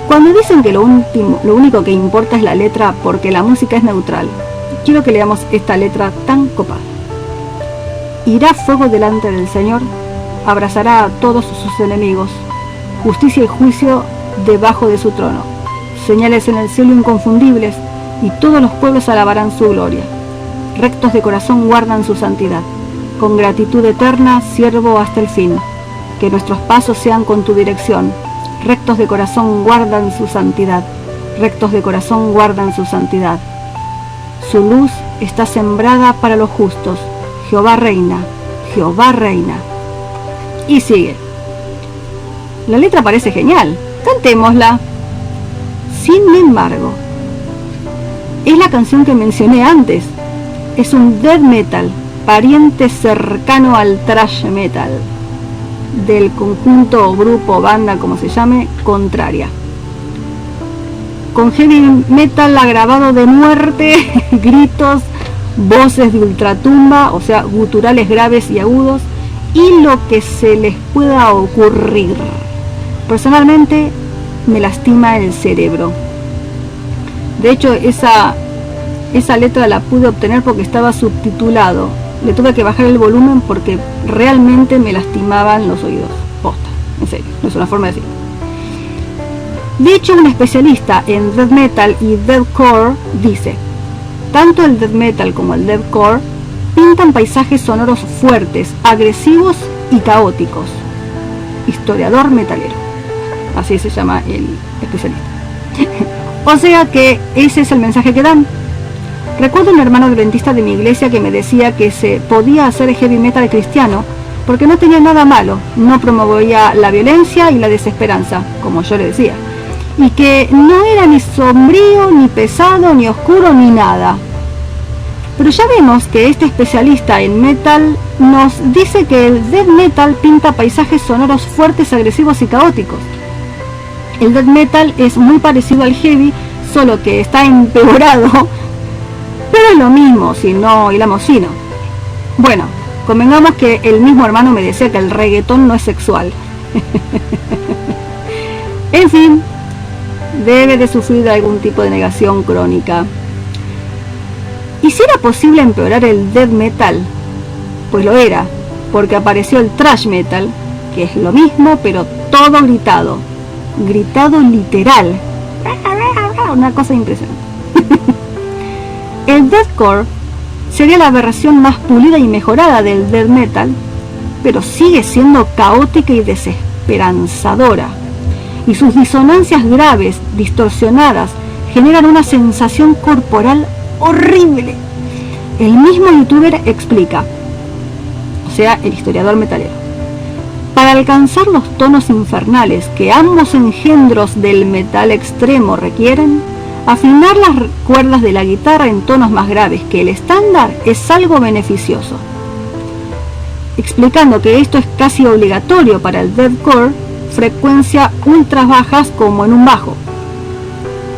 cuando dicen que lo único que importa es la letra porque la música es neutral, quiero que leamos esta letra tan copada. Irá fuego delante del Señor, abrazará a todos sus enemigos, justicia y juicio debajo de su trono, señales en el cielo inconfundibles, y todos los pueblos alabarán su gloria. Rectos de corazón guardan su santidad, con gratitud eterna siervo hasta el fin. Que nuestros pasos sean con tu dirección. Rectos de corazón guardan su santidad, rectos de corazón guardan su santidad. Su luz está sembrada para los justos. Jehová reina, Jehová reina. Y sigue. La letra parece genial, cantémosla. Sin embargo, es la canción que mencioné antes. Es un death metal, pariente cercano al thrash metal, del conjunto, grupo, banda, como se llame, Contraria. Con heavy metal agravado de muerte, gritos, voces de ultratumba, o sea, guturales graves y agudos, y lo que se les pueda ocurrir. Personalmente, me lastima el cerebro. De hecho, esa letra la pude obtener porque estaba subtitulado. Le tuve que bajar el volumen porque realmente me lastimaban los oídos. Posta, en serio, no es una forma de decir. De hecho, un especialista en death metal y deathcore dice: tanto el death metal como el deathcore pintan paisajes sonoros fuertes, agresivos y caóticos. Historiador metalero, así se llama el especialista. O sea que ese es el mensaje que dan. Recuerdo un hermano adventista de mi iglesia que me decía que se podía hacer heavy metal cristiano porque no tenía nada malo, no promovía la violencia y la desesperanza, como yo le decía, y que no era ni sombrío, ni pesado, ni oscuro, ni nada. Pero ya vemos que este especialista en metal nos dice que el death metal pinta paisajes sonoros fuertes, agresivos y caóticos. El death metal es muy parecido al heavy, solo que está empeorado, pero es lo mismo si no hilamos fino. Bueno, convengamos que el mismo hermano me decía que el reggaetón no es sexual. En fin, debe de sufrir de algún tipo de negación crónica. ¿Y si era posible empeorar el death metal? Pues lo era, porque apareció el thrash metal, que es lo mismo, pero todo gritado. Gritado literal. Una cosa impresionante. El deathcore sería la versión más pulida y mejorada del death metal, pero sigue siendo caótica y desesperanzadora. Y sus disonancias graves, distorsionadas, generan una sensación corporal horrible. El mismo youtuber explica, o sea, el historiador metalero: para alcanzar los tonos infernales que ambos engendros del metal extremo requieren, afinar las cuerdas de la guitarra en tonos más graves que el estándar es algo beneficioso. Explicando que esto es casi obligatorio para el deathcore, frecuencia ultras bajas como en un bajo.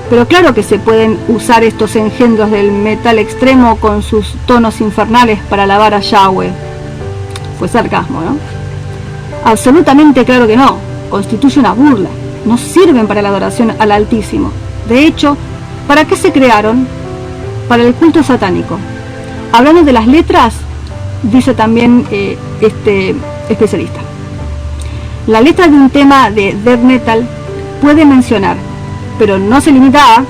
Pero claro que se pueden usar estos engendros del metal extremo con sus tonos infernales para alabar a Yahweh. Fue sarcasmo, ¿no? Absolutamente claro que no. Constituye una burla. No sirven para la adoración al Altísimo. De hecho, ¿para qué se crearon? Para el culto satánico. Hablando de las letras, dice también este especialista: la letra de un tema de death metal puede mencionar, pero no se limita a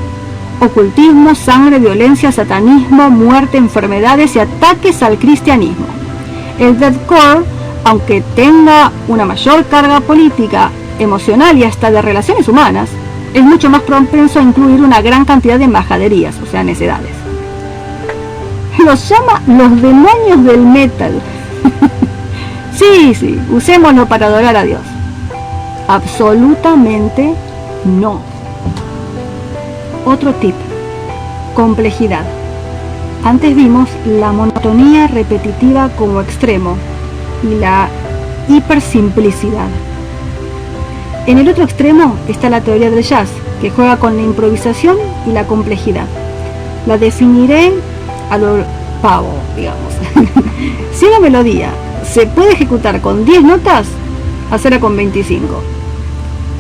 ocultismo, sangre, violencia, satanismo, muerte, enfermedades y ataques al cristianismo. El deathcore, aunque tenga una mayor carga política, emocional y hasta de relaciones humanas, es mucho más propenso a incluir una gran cantidad de majaderías, o sea, necedades. Los llama los demonios del metal. Sí, usémoslo para adorar a Dios. Absolutamente no. Otro tip: complejidad. Antes vimos la monotonía repetitiva como extremo y la hipersimplicidad. En el otro extremo está la teoría del jazz, que juega con la improvisación y la complejidad. La definiré a lo pavo, digamos. Si una melodía se puede ejecutar con 10 notas, hacerla con 25.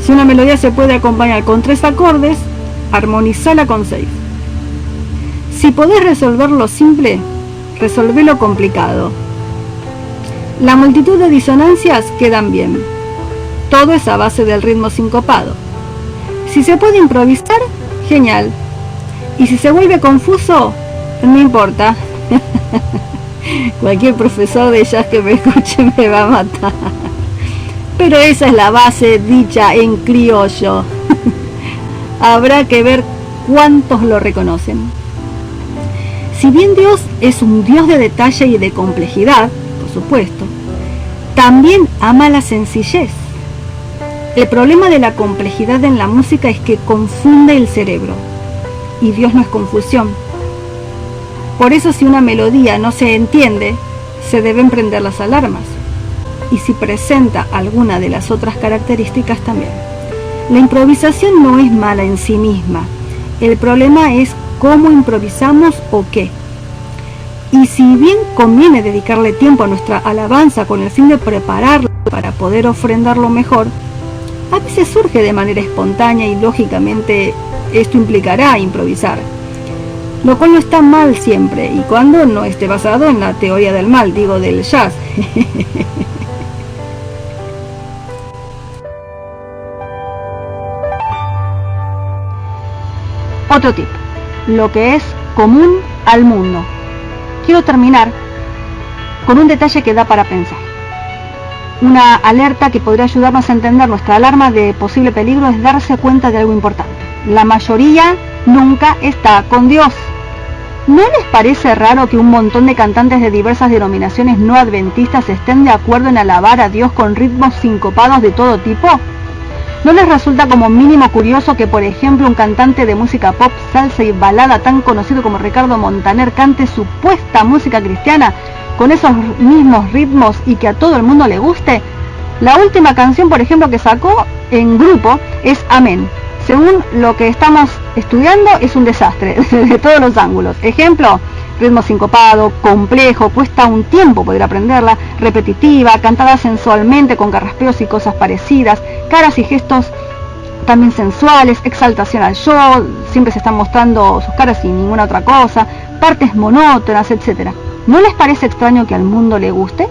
Si una melodía se puede acompañar con 3 acordes, armonizarla con 6. Si podés resolver lo simple, resolvé lo complicado. La multitud de disonancias quedan bien. Todo es a base del ritmo sincopado. Si se puede improvisar, genial. Y si se vuelve confuso, no importa. Cualquier profesor de jazz que me escuche me va a matar. Pero esa es la base dicha en criollo. Habrá que ver cuántos lo reconocen. Si bien Dios es un Dios de detalle y de complejidad, por supuesto, también ama la sencillez. El problema de la complejidad en la música es que confunde el cerebro, y Dios no es confusión. Por eso, si una melodía no se entiende, se deben prender las alarmas, y si presenta alguna de las otras características también. La improvisación no es mala en sí misma, el problema es cómo improvisamos o qué. Y si bien conviene dedicarle tiempo a nuestra alabanza con el fin de prepararlo para poder ofrendarlo mejor, a veces surge de manera espontánea y lógicamente esto implicará improvisar, lo cual no está mal siempre y cuando no esté basado en la teoría del mal, digo del jazz. Otro tip: lo que es común al mundo. Quiero terminar con un detalle que da para pensar. Una alerta que podría ayudarnos a entender nuestra alarma de posible peligro es darse cuenta de algo importante. La mayoría nunca está con Dios. ¿No les parece raro que un montón de cantantes de diversas denominaciones no adventistas estén de acuerdo en alabar a Dios con ritmos sincopados de todo tipo? ¿No les resulta como mínimo curioso que, por ejemplo, un cantante de música pop, salsa y balada tan conocido como Ricardo Montaner cante supuesta música cristiana con esos mismos ritmos y que a todo el mundo le guste? La última canción, por ejemplo, que sacó en grupo es Amén, según lo que estamos estudiando, es un desastre desde todos los ángulos. Ejemplo, ritmo sincopado, complejo, cuesta un tiempo poder aprenderla, repetitiva, cantada sensualmente con carraspeos y cosas parecidas, caras y gestos también sensuales, exaltación al yo, siempre se están mostrando sus caras y ninguna otra cosa, partes monótonas, etc. ¿No les parece extraño que al mundo le guste?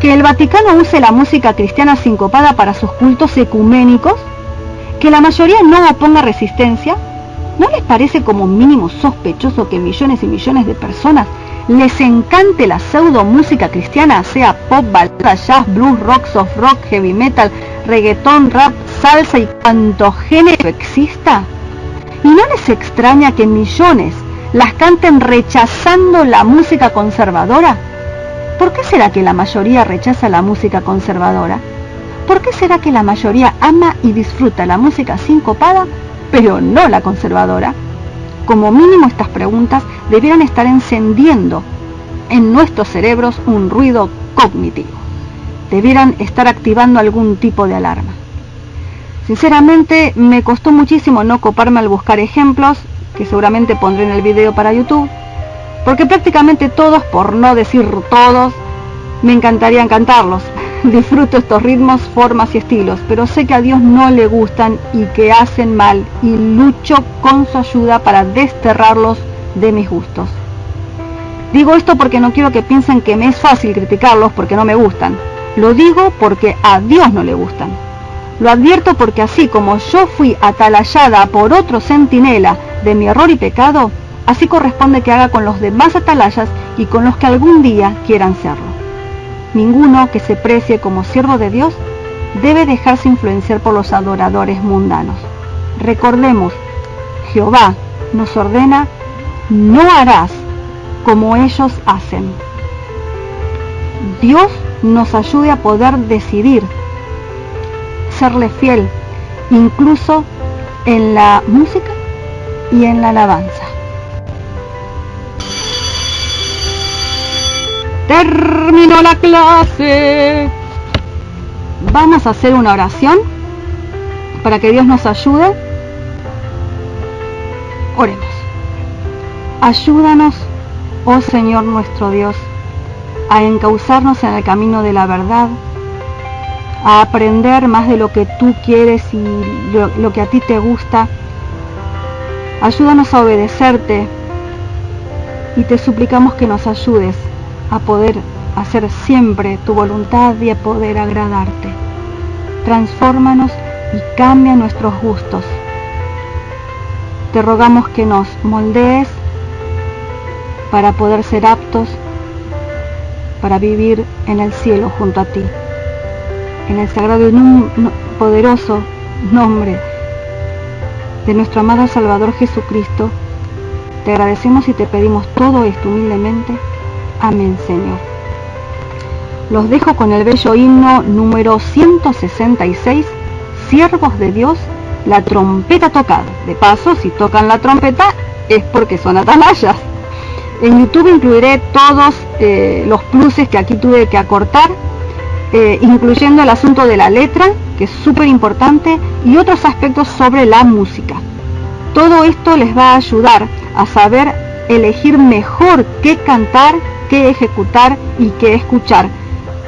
¿Que el Vaticano use la música cristiana sincopada para sus cultos ecuménicos? ¿Que la mayoría no oponga resistencia? ¿No les parece como mínimo sospechoso que millones y millones de personas les encante la pseudo música cristiana, sea pop, balada, jazz, blues, rock, soft rock, heavy metal, reggaetón, rap, salsa y cuanto género exista? ¿Y no les extraña que millones las canten rechazando la música conservadora? ¿Por qué será que la mayoría rechaza la música conservadora? ¿Por qué será que la mayoría ama y disfruta la música sincopada, pero no la conservadora? Como mínimo estas preguntas debieran estar encendiendo en nuestros cerebros un ruido cognitivo. Debieran estar activando algún tipo de alarma. Sinceramente, me costó muchísimo no coparme al buscar ejemplos, que seguramente pondré en el video para YouTube, porque prácticamente todos, por no decir todos, me encantaría cantarlos. Disfruto estos ritmos, formas y estilos, pero sé que a Dios no le gustan y que hacen mal, y lucho con su ayuda para desterrarlos de mis gustos. Digo esto porque no quiero que piensen que me es fácil criticarlos porque no me gustan. Lo digo porque a Dios no le gustan. Lo advierto porque así como yo fui atalayada por otro centinela de mi error y pecado, así corresponde que haga con los demás atalayas y con los que algún día quieran serlo. Ninguno que se precie como siervo de Dios debe dejarse influenciar por los adoradores mundanos. Recordemos, Jehová nos ordena: no harás como ellos hacen. Dios nos ayude a poder decidir serle fiel, incluso en la música y en la alabanza. Terminó la clase. Vamos a hacer una oración para que Dios nos ayude. Oremos. Ayúdanos, oh Señor nuestro Dios, a encauzarnos en el camino de la verdad, a aprender más de lo que tú quieres y lo que a ti te gusta. Ayúdanos a obedecerte y te suplicamos que nos ayudes a poder hacer siempre tu voluntad y a poder agradarte. Transfórmanos y cambia nuestros gustos. Te rogamos que nos moldees para poder ser aptos para vivir en el cielo junto a ti. En el sagrado y poderoso nombre de nuestro amado Salvador Jesucristo, te agradecemos y te pedimos todo esto humildemente. Amén, Señor. Los dejo con el bello himno número 166, Siervos de Dios, la trompeta tocada. De paso, si tocan la trompeta es porque son atalayas. En YouTube incluiré todos los pluses que aquí tuve que acortar, incluyendo el asunto de la letra, que es súper importante, y otros aspectos sobre la música. Todo esto les va a ayudar a saber elegir mejor qué cantar, qué ejecutar y qué escuchar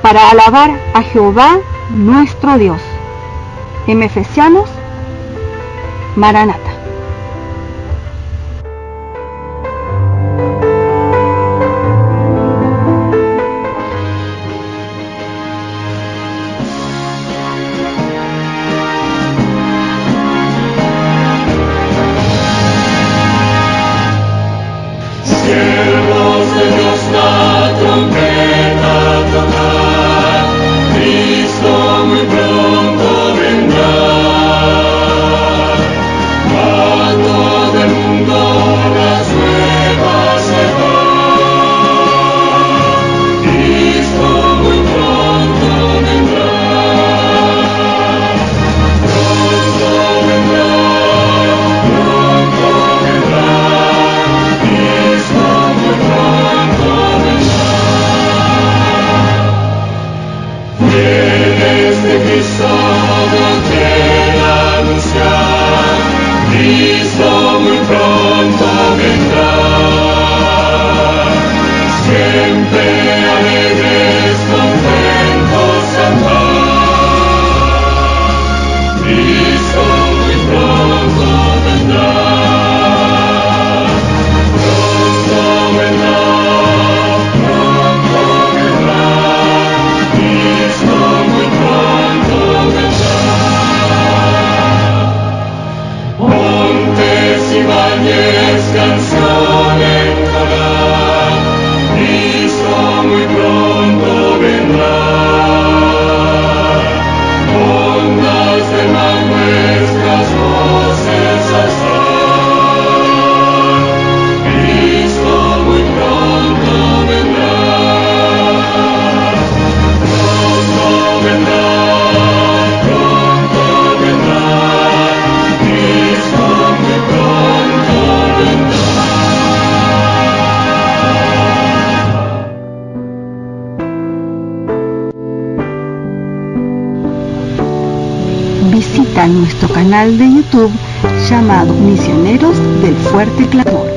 para alabar a Jehová nuestro Dios. En Efesianos, Maranata. Siervos de Dios, la trompeta tocar, Cristo muy pronto vendrá. visita nuestro canal de YouTube llamado Misioneros del Fuerte Clamor.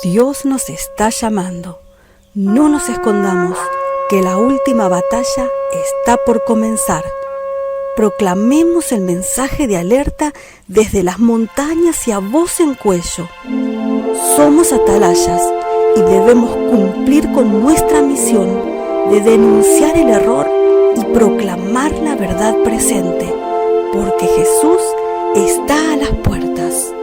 Dios nos está llamando. No nos escondamos, que la última batalla está por comenzar. Proclamemos el mensaje de alerta desde las montañas y a voz en cuello. Somos atalayas y debemos cumplir con nuestra misión de denunciar el error y proclamar la verdad presente, porque Jesús está a las puertas.